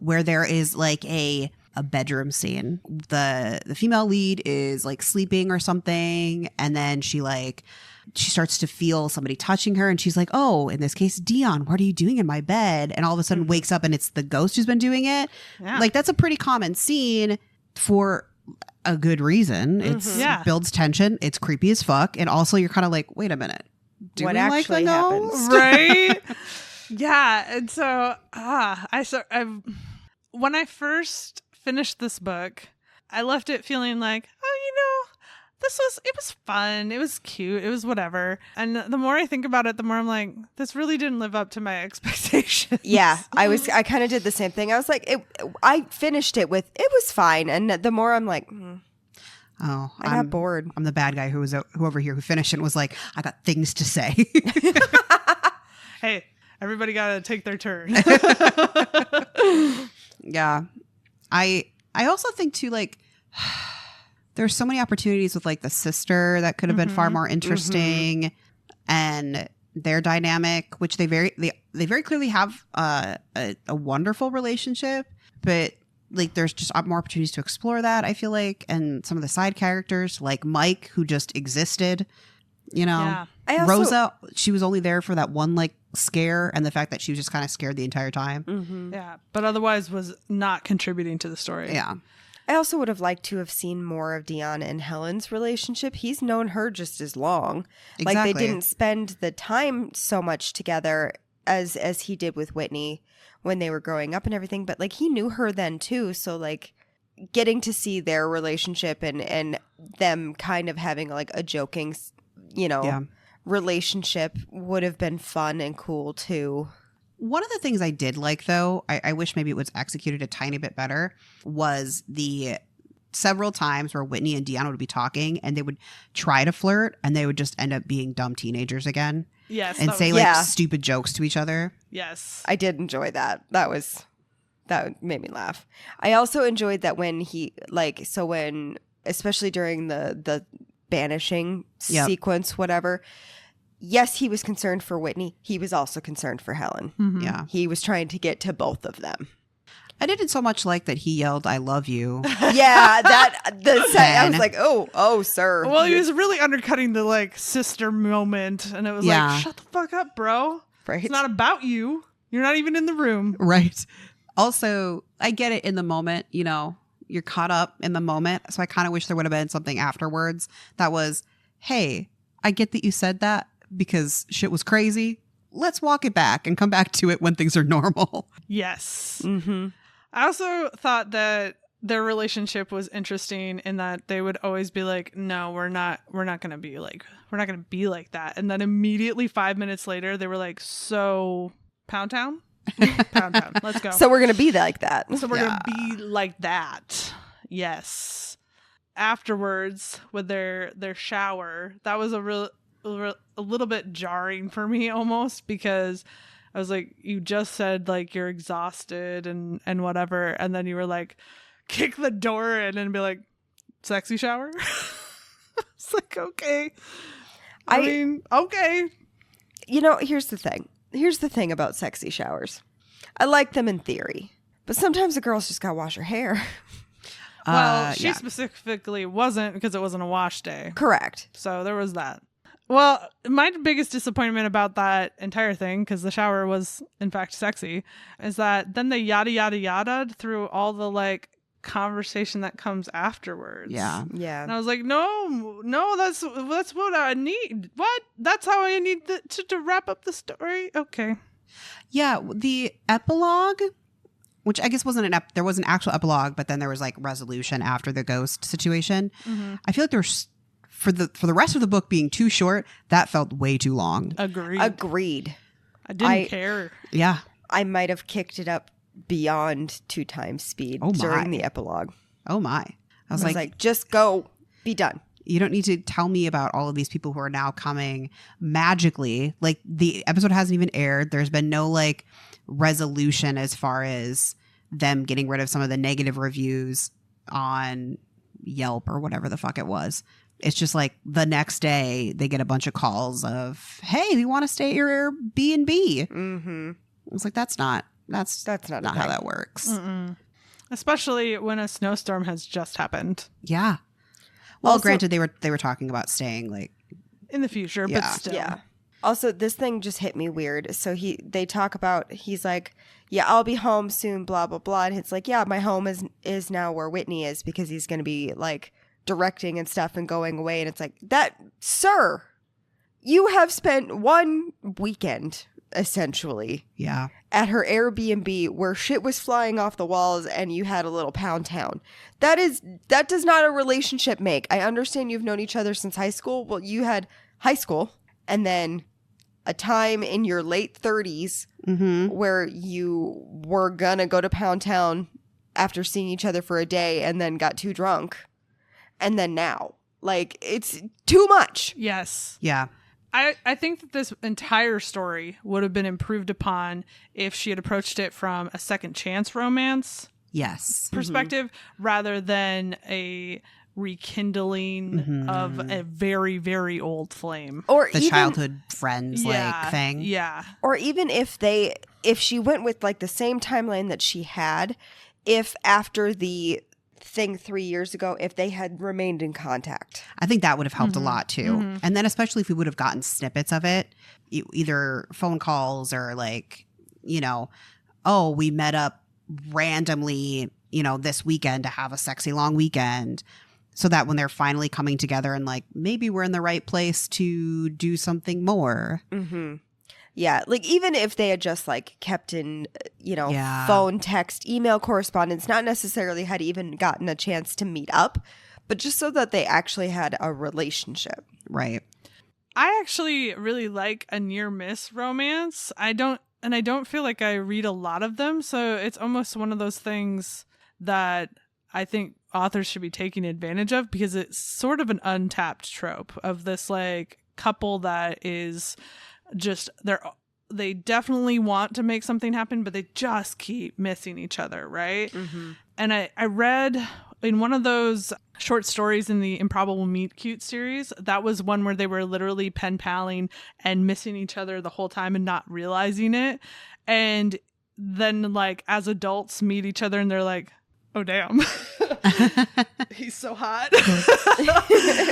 where there is a bedroom scene. The female lead is sleeping or something, and then she starts to feel somebody touching her, and she's like, oh, in this case, Deon, what are you doing in my bed? And all of a sudden wakes up and it's the ghost who's been doing it. Yeah. That's a pretty common scene for a good reason. It builds tension. It's creepy as fuck. And also you're kind of like, wait a minute. What actually happens? Right? Yeah. And so when I first finished this book, I left it feeling like, it was fun. It was cute. It was whatever. And the more I think about it, the more I'm like, this really didn't live up to my expectations. Yeah, I kind of did the same thing. I was like, I finished it with, it was fine. And the more I'm like, oh, I got bored. I'm the bad guy who over here who finished it and was like, I got things to say. Hey, everybody got to take their turn. Yeah. I also think too, there's so many opportunities with the sister that could have been far more interesting, and their dynamic, which they very clearly have a wonderful relationship, but there's just more opportunities to explore that, I feel like, and some of the side characters like Mike, who just existed, Yeah. Rosa, she was only there for that one scare, and the fact that she was just kind of scared the entire time. Yeah, but otherwise was not contributing to the story. Yeah. I also would have liked to have seen more of Deon and Helen's relationship. He's known her just as long. Exactly. They didn't spend the time so much together as he did with Whitney when they were growing up and everything. But he knew her then too. So getting to see their relationship and them kind of having like a joking, relationship would have been fun and cool too. One of the things I did like, though, I wish maybe it was executed a tiny bit better, was the several times where Whitney and Deon would be talking and they would try to flirt and they would just end up being dumb teenagers again. Yes. And say stupid jokes to each other. Yes. I did enjoy that. That made me laugh. I also enjoyed that when especially during the banishing sequence, whatever. Yes, he was concerned for Whitney. He was also concerned for Helen. Mm-hmm. Yeah. He was trying to get to both of them. I didn't so much like that he yelled, "I love you." Yeah, I was like, oh, sir. Well, he was really undercutting the like sister moment, and it was like, shut the fuck up, bro. Right. It's not about you. You're not even in the room. Right. Also, I get it in the moment, you're caught up in the moment. So I kind of wish there would have been something afterwards that was, hey, I get that you said that because shit was crazy. Let's walk it back and come back to it when things are normal. Yes. Mm-hmm. I also thought that their relationship was interesting in that they would always be like, no, we're not going to be like that. And then immediately 5 minutes later, they were like, so Pound Town? Pound Town. Let's go. So we're going to be like that. So we're going to be like that. Yes. Afterwards, with their shower, that was a little bit jarring for me almost, because I was like, you just said like you're exhausted and whatever, and then you were like, kick the door in and be like, sexy shower. It's like, okay. I mean, okay. Here's the thing about sexy showers. I like them in theory, but sometimes the girls just gotta wash her hair. Well, she specifically wasn't, because it wasn't a wash day. Correct. So there was that. Well, my biggest disappointment about that entire thing, because the shower was in fact sexy, is that then they yada yada yada through all the like conversation that comes afterwards. Yeah. And I was like, no, that's what I need. What? That's how I need to wrap up the story. Okay. Yeah, the epilogue, which I guess there was an actual epilogue, but then there was like resolution after the ghost situation. Mm-hmm. I feel like there's for the rest of the book being too short, that felt way too long. Agreed. I didn't care. Yeah. I might have kicked it up beyond 2 times speed during the epilogue. Oh my. I was like, just go, be done. You don't need to tell me about all of these people who are now coming magically. Like, the episode hasn't even aired. There's been no like resolution as far as them getting rid of some of the negative reviews on Yelp or whatever the fuck it was. It's just like the next day they get a bunch of calls of, hey, we want to stay at your Airbnb. Mm-hmm. I was like, that's not how that works. Mm-mm. Especially when a snowstorm has just happened. Yeah. Well, also, granted, they were talking about staying like in the future, but still. Yeah. Also, this thing just hit me weird. So they talk about, he's like, yeah, I'll be home soon, blah, blah, blah. And it's like, yeah, my home is now where Whitney is, because he's going to be like directing and stuff and going away. And it's like, sir, you have spent one weekend essentially at her Airbnb where shit was flying off the walls and you had a little Pound Town. That does not a relationship make. I understand you've known each other since high school. Well, you had high school and then a time in your late 30s where you were gonna go to Pound Town after seeing each other for a day and then got too drunk. And then now, like, it's too much. Yes. Yeah. I think that this entire story would have been improved upon if she had approached it from a second chance romance perspective rather than a rekindling of a very, very old flame. Or the childhood friends like thing. Yeah. Or even if she went with like the same timeline that she had, if after the thing 3 years ago, if they had remained in contact, I think that would have helped a lot too. And then especially if we would have gotten snippets of it, either phone calls or like, oh, we met up randomly, this weekend to have a sexy long weekend, so that when they're finally coming together and like, maybe we're in the right place to do something more. Yeah, like even if they had just like kept in, Yeah. phone, text, email correspondence, not necessarily had even gotten a chance to meet up, but just so that they actually had a relationship. Right. I actually really like a near miss romance. I don't feel like I read a lot of them, so it's almost one of those things that I think authors should be taking advantage of, because it's sort of an untapped trope of this like couple that is just they definitely want to make something happen, but they just keep missing each other, right? Mm-hmm. And I read in one of those short stories in the Improbable Meet Cute series, that was one where they were literally pen paling and missing each other the whole time and not realizing it. And then like as adults meet each other and they're like, oh damn, he's so hot.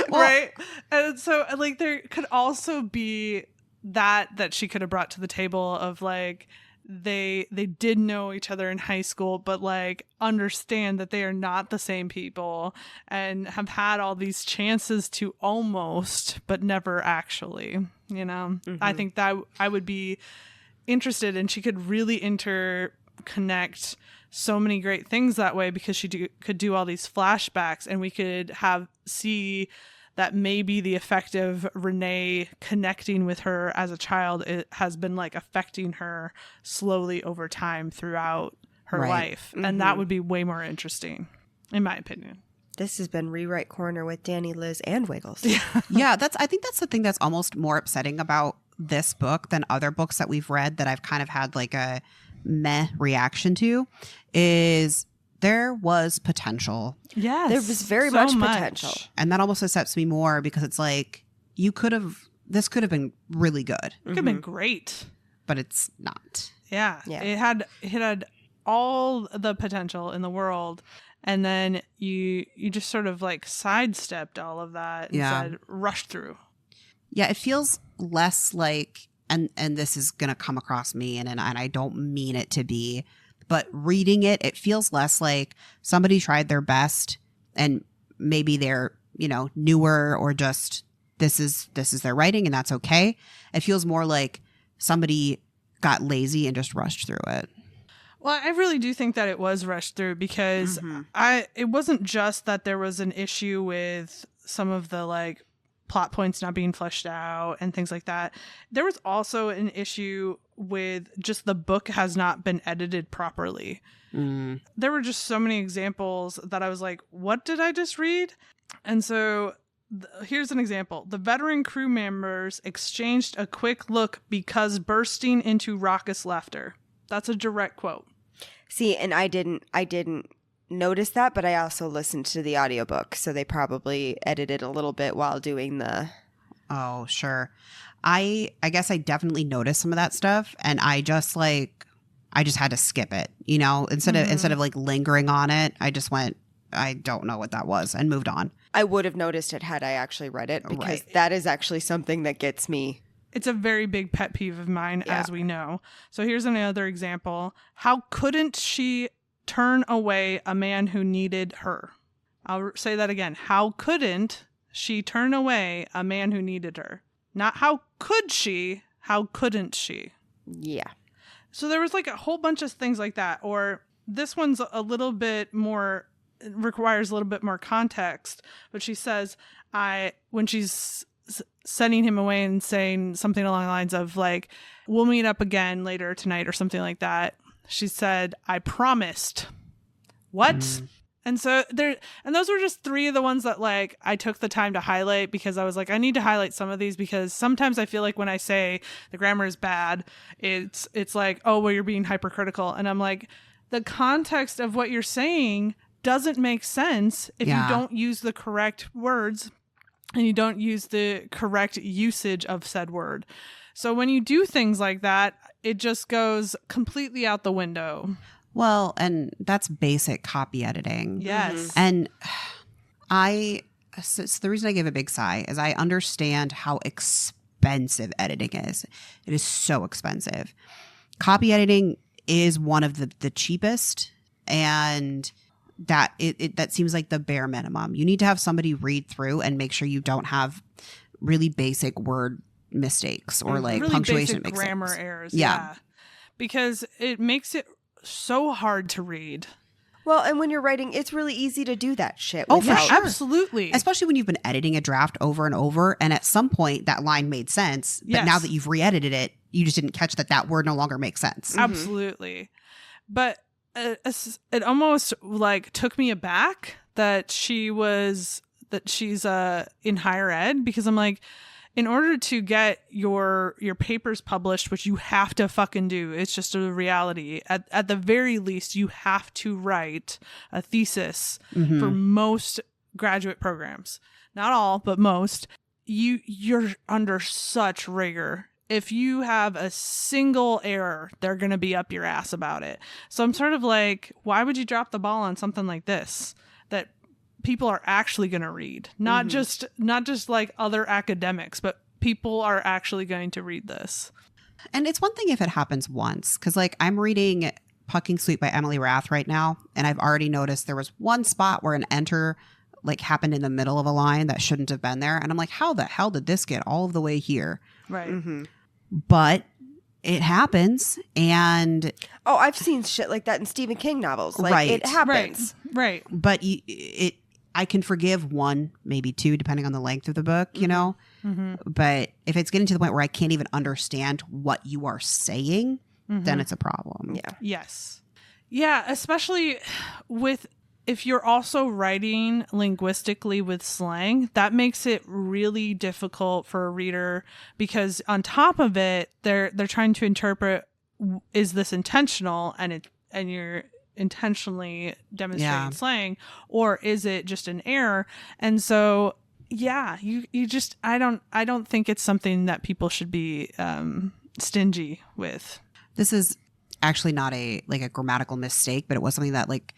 Right? And so like there could also be that she could have brought to the table of like they did know each other in high school, but like understand that they are not the same people and have had all these chances to almost but never actually, I think that I would be interested, and she could really interconnect so many great things that way, because she could do all these flashbacks, and we could see that maybe the effect of Renee connecting with her as a child, it has been like affecting her slowly over time throughout her life. Mm-hmm. And that would be way more interesting, in my opinion. This has been Rewrite Corner with Danny, Liz, and Wiggles. Yeah, I think that's the thing that's almost more upsetting about this book than other books that we've read that I've kind of had like a meh reaction to, is there was potential. Yes. There was very much potential. And that almost upsets me more, because it's like, this could have been really good. It could have been great. But it's not. Yeah. It had all the potential in the world. And then you just sort of like sidestepped all of that and said, rushed through. Yeah, it feels less like, and this is going to come across me, and I don't mean it to be, but reading it feels less like somebody tried their best and maybe they're, newer, or just this is their writing and that's okay. It feels more like somebody got lazy and just rushed through it. Well, I really do think that it was rushed through, because it wasn't just that there was an issue with some of the like plot points not being fleshed out and things like that. There was also an issue with just the book has not been edited properly. There were just so many examples that I was like, what did I just read? And so here's an example. The veteran crew members exchanged a quick look because bursting into raucous laughter. That's a direct quote. See, and I didn't notice that, but I also listened to the audiobook, so they probably edited a little bit while doing the... Oh, sure. I guess I definitely noticed some of that stuff, and I just had to skip it, instead of like lingering on it. I just went, I don't know what that was, and moved on. I would have noticed it had I actually read it, because that is actually something that gets me. It's a very big pet peeve of mine, as we know. So here's another example. How couldn't she turn away a man who needed her? I'll say that again. How couldn't she turn away a man who needed her? Not how could she, how couldn't she? Yeah. So there was like a whole bunch of things like that. Or this one's a little bit more, requires a little bit more context. But she says, when she's sending him away and saying something along the lines of like, we'll meet up again later tonight or something like that, she said, I promised. What? And so those were just three of the ones that like I took the time to highlight, because I was like, I need to highlight some of these, because sometimes I feel like when I say the grammar is bad, it's like, oh, well, you're being hypercritical. And I'm like, the context of what you're saying doesn't make sense if you don't use the correct words and you don't use the correct usage of said word. So when you do things like that, it just goes completely out the window. Well, and that's basic copy editing. Yes. And so the reason I give a big sigh is I understand how expensive editing is. It is so expensive. Copy editing is one of the cheapest, and that that seems like the bare minimum. You need to have somebody read through and make sure you don't have really basic word mistakes or like really punctuation basic mistakes. grammar errors. Yeah. Because it makes it so hard to read. Well, and when you're writing, it's really easy to do that shit. Oh, for without- sure. Absolutely. Especially when you've been editing a draft over and over, and at some point that line made sense, but now Yes. that you've re-edited it, you just didn't catch that word no longer makes sense. Absolutely. But it almost like took me aback that she's in higher ed, because I'm like, in order to get your papers published, which you have to fucking do, it's just a reality. At the very least, you have to write a thesis for most graduate programs. Not all, but most. You're under such rigor. If you have a single error, they're going to be up your ass about it. So I'm sort of like, why would you drop the ball on something like this that people are actually going to read? Not just like other academics, but people are actually going to read this. And it's one thing if it happens once, because like I'm reading Pucking Sweet by Emily Rath right now, and I've already noticed there was one spot where an enter like happened in the middle of a line that shouldn't have been there. And I'm like, how the hell did this get all of the way here? Right. But it happens, and Oh, I've seen shit like that in Stephen King novels. Like, Right. it happens. Right. but I can forgive one, maybe two, depending on the length of the book, you know. But if it's getting to the point where I can't even understand what you are saying, then it's a problem. Yeah. Yes. Yeah, especially if you're also writing linguistically with slang, that makes it really difficult for a reader, because on top of it, they're trying to interpret, is this intentional, and you're intentionally demonstrating slang, or is it just an error? And so you just I don't think it's something that people should be stingy with. This is actually not a grammatical mistake, but it was something that like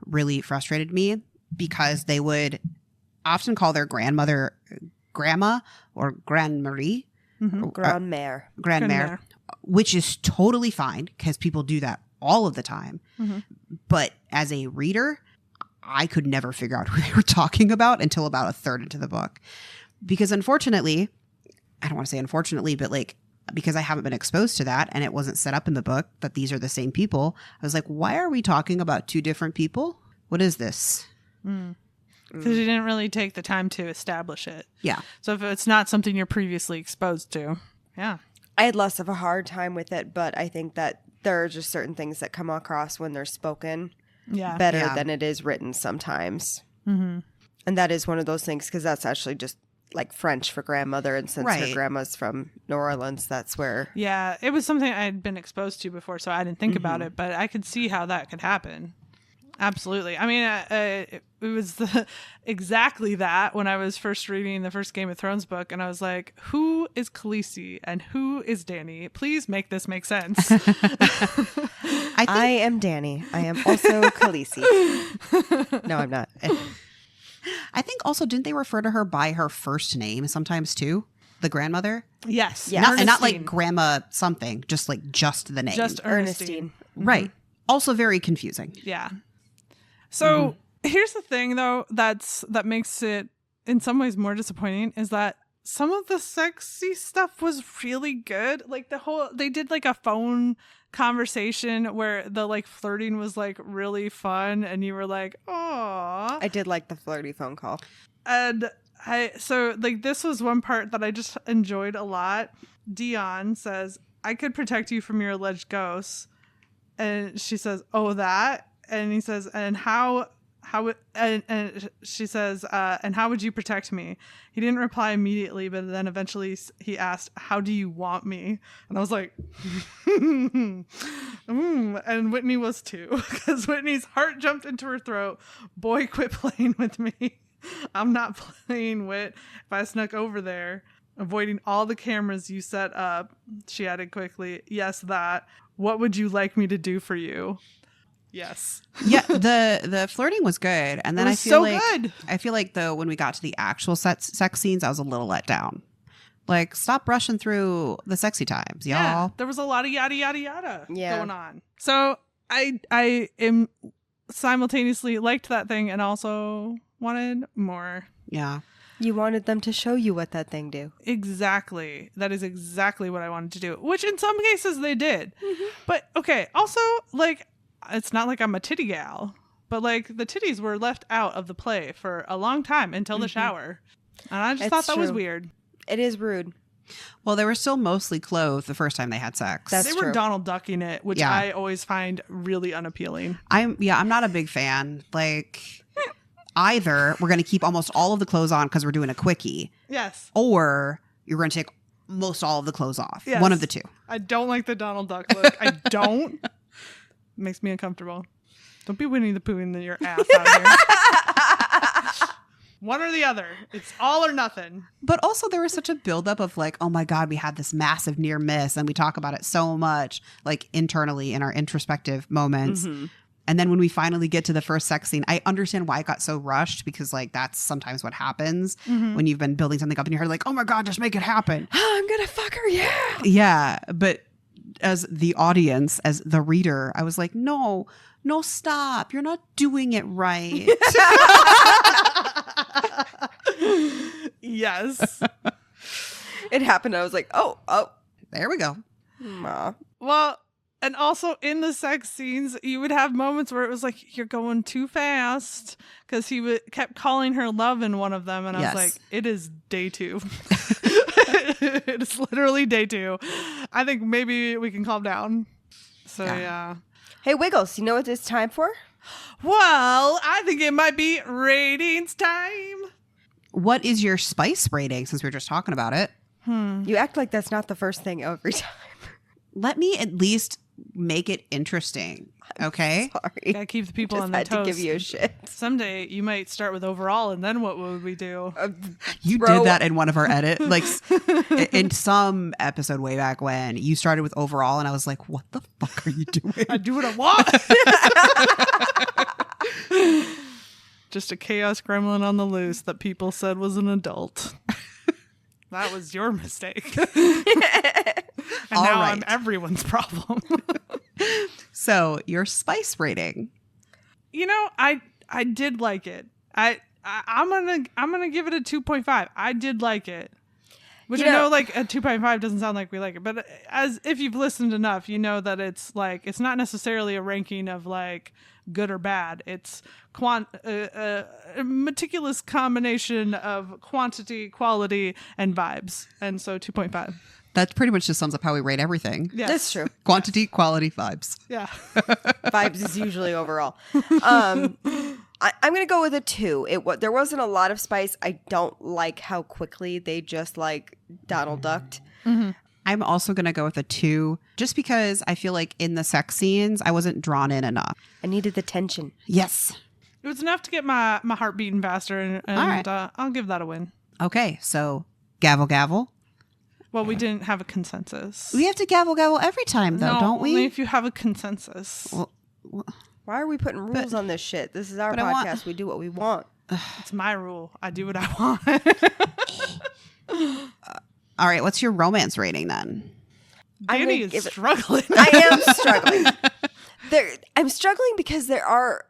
really frustrated me, because they would often call their grandmother grandma or grandmère, Grandmère. which is totally fine because people do that all of the time. But as a reader, I could never figure out who they were talking about until about a third into the book. Because unfortunately, I don't want to say unfortunately, but like, because I haven't been exposed to that and it wasn't set up in the book that these are the same people, I was like, why are we talking about two different people? What is this? Because you didn't really take the time to establish it. Yeah. So if it's not something you're previously exposed to, yeah. I had less of a hard time with it, but I think that there are just certain things that come across when they're spoken better Yeah. than it is written sometimes. And that is one of those things, because that's actually just like French for grandmother, and since her Right. grandma's from New Orleans, that's where. Yeah, it was something I had been exposed to before, so I didn't think about it, but I could see how that could happen. Absolutely. I mean, it was exactly that when I was first reading the first Game of Thrones book, and I was like, who is Khaleesi and who is Dany? Please make this make sense. I am Dany. I am also Khaleesi. No, I'm not. I think also, didn't they refer to her by her first name sometimes too? The grandmother? Yes. Yeah. And not like Ernestine. grandma something, just the name. Just Ernestine. right. Also very confusing. Yeah. So here's the thing, though, that makes it in some ways more disappointing, is that some of the sexy stuff was really good. Like they did like a phone conversation where the like flirting was like really fun, and you were like, "Aw." I did like the flirty phone call. And so like this was one part that I just enjoyed a lot. Deon says, "I could protect you from your alleged ghosts," and she says, "Oh, that." And he says, "And how and she says, and how would you protect me?" He didn't reply immediately, but then eventually he asked, "How do you want me?" And I was like, and Whitney was too, because Whitney's heart jumped into her throat. "Boy, quit playing with me. I'm not playing with. If I snuck over there, avoiding all the cameras you set up," she added quickly. "Yes, that. What would you like me to do for you?" Yes. Yeah, the flirting was good, and then It I was feel so like good. I feel like though when we got to the actual sex scenes, I was a little let down. Like, stop rushing through the sexy times, y'all. Yeah, there was a lot of yada yada yada Yeah. going on. So I am simultaneously liked that thing and also wanted more. Yeah. You wanted them to show you what that thing do. Exactly. That is exactly what I wanted to do, which in some cases they did. But okay, also, like, it's not like I'm a titty gal, but like the titties were left out of the play for a long time until the shower. And I just thought that was weird. It is rude. Well, they were still mostly clothed the first time they had sex. That's They true. were Donald Ducking it, which I always find really unappealing. I'm not a big fan. Like, either we're going to keep almost all of the clothes on because we're doing a quickie, Yes. or you're going to take most all of the clothes off. Yes. One of the two. I don't like the Donald Duck look. I don't. Makes me uncomfortable. Don't be Winnie the Pooh in your ass out here. One or the other. It's all or nothing. But also there was such a buildup of like, oh my God, we had this massive near miss, and we talk about it so much, like internally in our introspective moments. And then when we finally get to the first sex scene, I understand why it got so rushed, because like that's sometimes what happens when you've been building something up in your head, like, oh my God, just make it happen. I'm gonna fuck her, yeah. Yeah. But as the audience, as the reader, I was like, no, stop. You're not doing it right. Yes. It happened. I was like, oh. There we go. Aw. Well, and also in the sex scenes, you would have moments where it was like, you're going too fast, because he kept calling her love in one of them. And I was like, it is day 2. It is literally day 2. I think maybe we can calm down. So, yeah. Hey, Wiggles, you know what it's time for? Well, I think it might be ratings time. What is your spice rating, since we were just talking about it? You act like that's not the first thing every time. Let me at least make it interesting. Okay. Sorry. Gotta keep the people Just on their had toes. to give you a shit. Someday you might start with overall, and then what would we do? You did that in one of our edit, like in some episode way back when you started with overall, and I was like, what the fuck are you doing? I do what I want. Just a chaos gremlin on the loose that people said was an adult. That was your mistake. And All now right. I'm everyone's problem. So your spice rating. You know, I did like it. I'm gonna give it a 2.5. I did like it. Which I know, like, a 2.5 doesn't sound like we like it, but as if you've listened enough, you know that it's like, it's not necessarily a ranking of like good or bad. It's a meticulous combination of quantity, quality, and vibes. And so 2.5. That pretty much just sums up how we rate everything. Yes. That's true. Quantity, quality, vibes. Yeah. Vibes is usually overall. I'm going to go with a 2. There wasn't a lot of spice. I don't like how quickly they just like Donald ducked. I'm also going to go with a 2, just because I feel like in the sex scenes, I wasn't drawn in enough. I needed the tension. Yes. It was enough to get my heart beating faster, and All right. I'll give that a win. Okay. So gavel, gavel. Well, we didn't have a consensus. We have to gavel, gavel every time, though, No, don't we? only if you have a consensus. Well, Why are we putting rules on this shit? This is our but I want- podcast. We do what we want. It's my rule. I do what I want. all right. What's your romance rating then? I'm Danny gonna is give it- struggling. I am struggling. I'm struggling because there are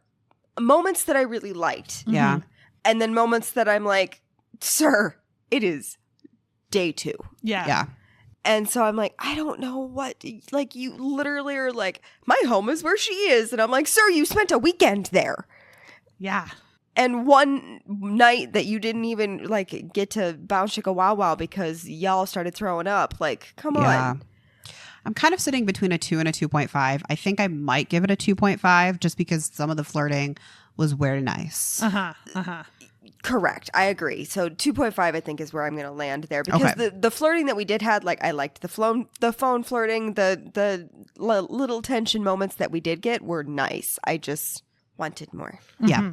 moments that I really liked. Yeah. And then moments that I'm like, sir, it is day 2. Yeah. Yeah. And so I'm like, I don't know what, like, you literally are like, my home is where she is. And I'm like, sir, you spent a weekend there. Yeah. And one night that you didn't even, like, get to bounce chicka wow wow because y'all started throwing up. Like, come Yeah. on. I'm kind of sitting between a 2 and a 2.5. I think I might give it a 2.5 just because some of the flirting was very nice. Correct. I agree. So 2.5, I think, is where I'm going to land there because Okay. the flirting that we did had, like, I liked the phone flirting, the little tension moments that we did get were nice. I just wanted more. Yeah.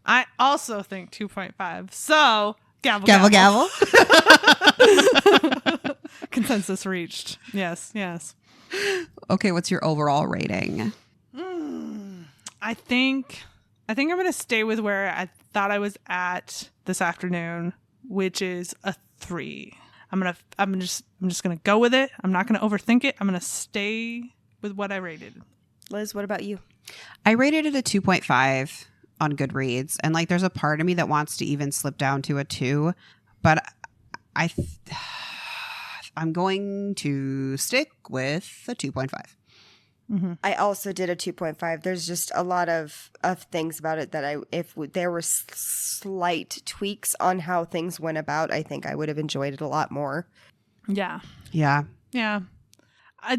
I also think 2.5. So, gavel, Gavel, gavel. Consensus reached. Yes, yes. Okay, what's your overall rating? I think I'm going to stay with where I thought I was at this afternoon, which is a 3. I'm just going to go with it. I'm not going to overthink it. I'm going to stay with what I rated. Liz, what about you? I rated it a 2.5. on Goodreads, and like there's a part of me that wants to even slip down to a 2, but I'm going to stick with a 2.5. I also did a 2.5. There's just a lot of things about it that if there were slight tweaks on how things went about, I think I would have enjoyed it a lot more. Yeah. Yeah. Yeah.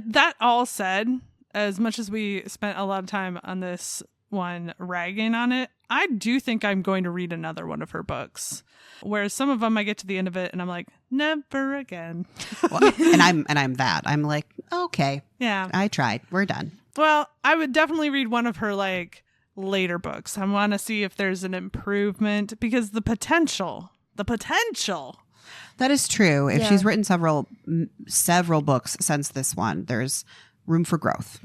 That all said, as much as we spent a lot of time on this one ragging on it, I do think I'm going to read another one of her books. Whereas some of them I get to the end of it and I'm like, never again. Well, and I'm that. I'm like, okay. Yeah. I tried. We're done. Well, I would definitely read one of her like later books. I want to see if there's an improvement because the potential. That is true. If she's written several books since this one, there's room for growth.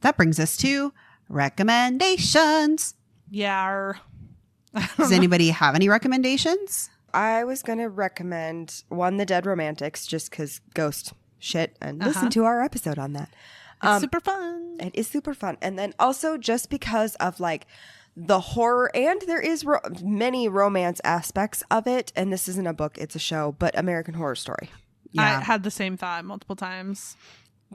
That brings us to recommendations. Yeah. Does anybody have any recommendations? I was going to recommend The Dead Romantics just because ghost shit and listen to our episode on that. It's super fun. It is super fun. And then also just because of like the horror, and there is many romance aspects of it. And this isn't a book, it's a show, but American Horror Story. Yeah. I had the same thought multiple times.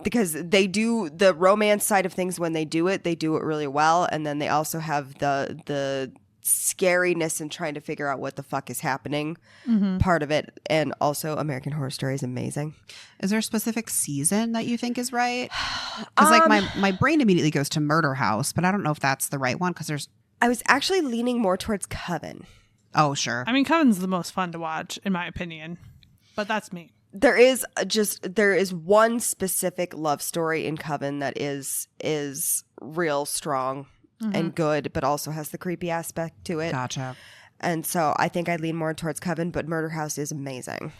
Because they do the romance side of things when they do it really well. And then they also have the scariness and trying to figure out what the fuck is happening part of it. And also American Horror Story is amazing. Is there a specific season that you think is right? Because like my brain immediately goes to Murder House, but I don't know if that's the right one because there's... I was actually leaning more towards Coven. Oh, sure. I mean, Coven's the most fun to watch, in my opinion. But that's me. There is one specific love story in Coven that is real strong and good, but also has the creepy aspect to it. Gotcha. And so I think I lean more towards Coven, but Murder House is amazing.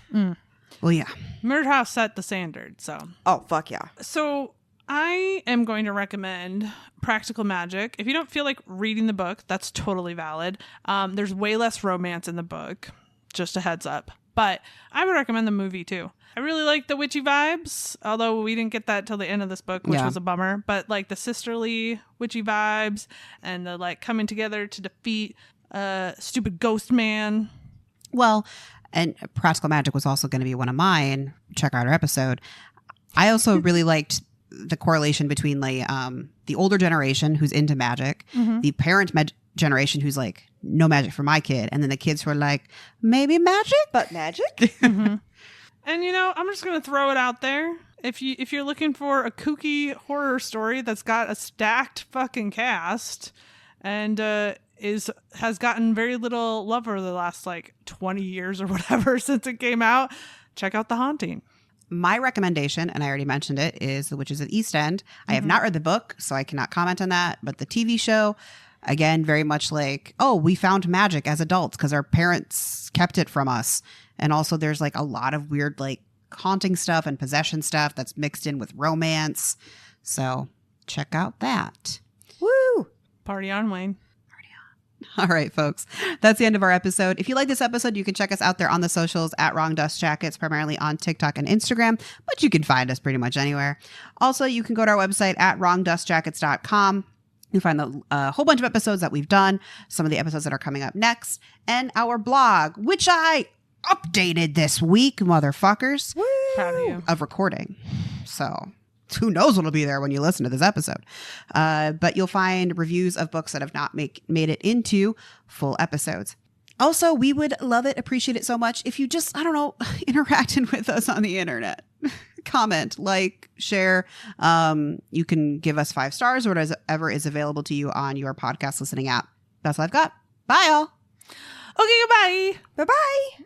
Well, yeah. Murder House set the standard, so. Oh, fuck yeah. So I am going to recommend Practical Magic. If you don't feel like reading the book, that's totally valid. There's way less romance in the book, just a heads up. But I would recommend the movie too. I really like the witchy vibes, although we didn't get that till the end of this book, which was a bummer. But like the sisterly witchy vibes and the like coming together to defeat stupid ghost man. Well, and Practical Magic was also going to be one of mine. Check out our episode. I also really liked the correlation between like the older generation who's into magic, the parent generation who's like, no magic for my kid, and then the kids who are like, maybe magic, but magic. And you know, I'm just gonna throw it out there. If you're looking for a kooky horror story that's got a stacked fucking cast and has gotten very little love over the last like 20 years or whatever since it came out, check out The Haunting. My recommendation, and I already mentioned it, is The Witches of East End. I have not read the book, so I cannot comment on that. But the TV show, again, very much like, oh, we found magic as adults because our parents kept it from us. And also there's like a lot of weird like haunting stuff and possession stuff that's mixed in with romance. So check out that. Woo! Party on, Wayne. All right, folks. That's the end of our episode. If you like this episode, you can check us out there on the socials at Wrong Dust Jackets, primarily on TikTok and Instagram, but you can find us pretty much anywhere. Also, you can go to our website at wrongdustjackets.com. You'll find a whole bunch of episodes that we've done, some of the episodes that are coming up next, and our blog, which I updated this week, motherfuckers. Woo! Proud of you. Of recording. So who knows what'll be there when you listen to this episode. But you'll find reviews of books that have not made it into full episodes. Also, we would love it, appreciate it so much if you just, I don't know, interacted with us on the internet. Comment, like, share. You can give us 5 stars or whatever is available to you on your podcast listening app. That's all I've got. Bye, all. Okay, goodbye. Bye-bye.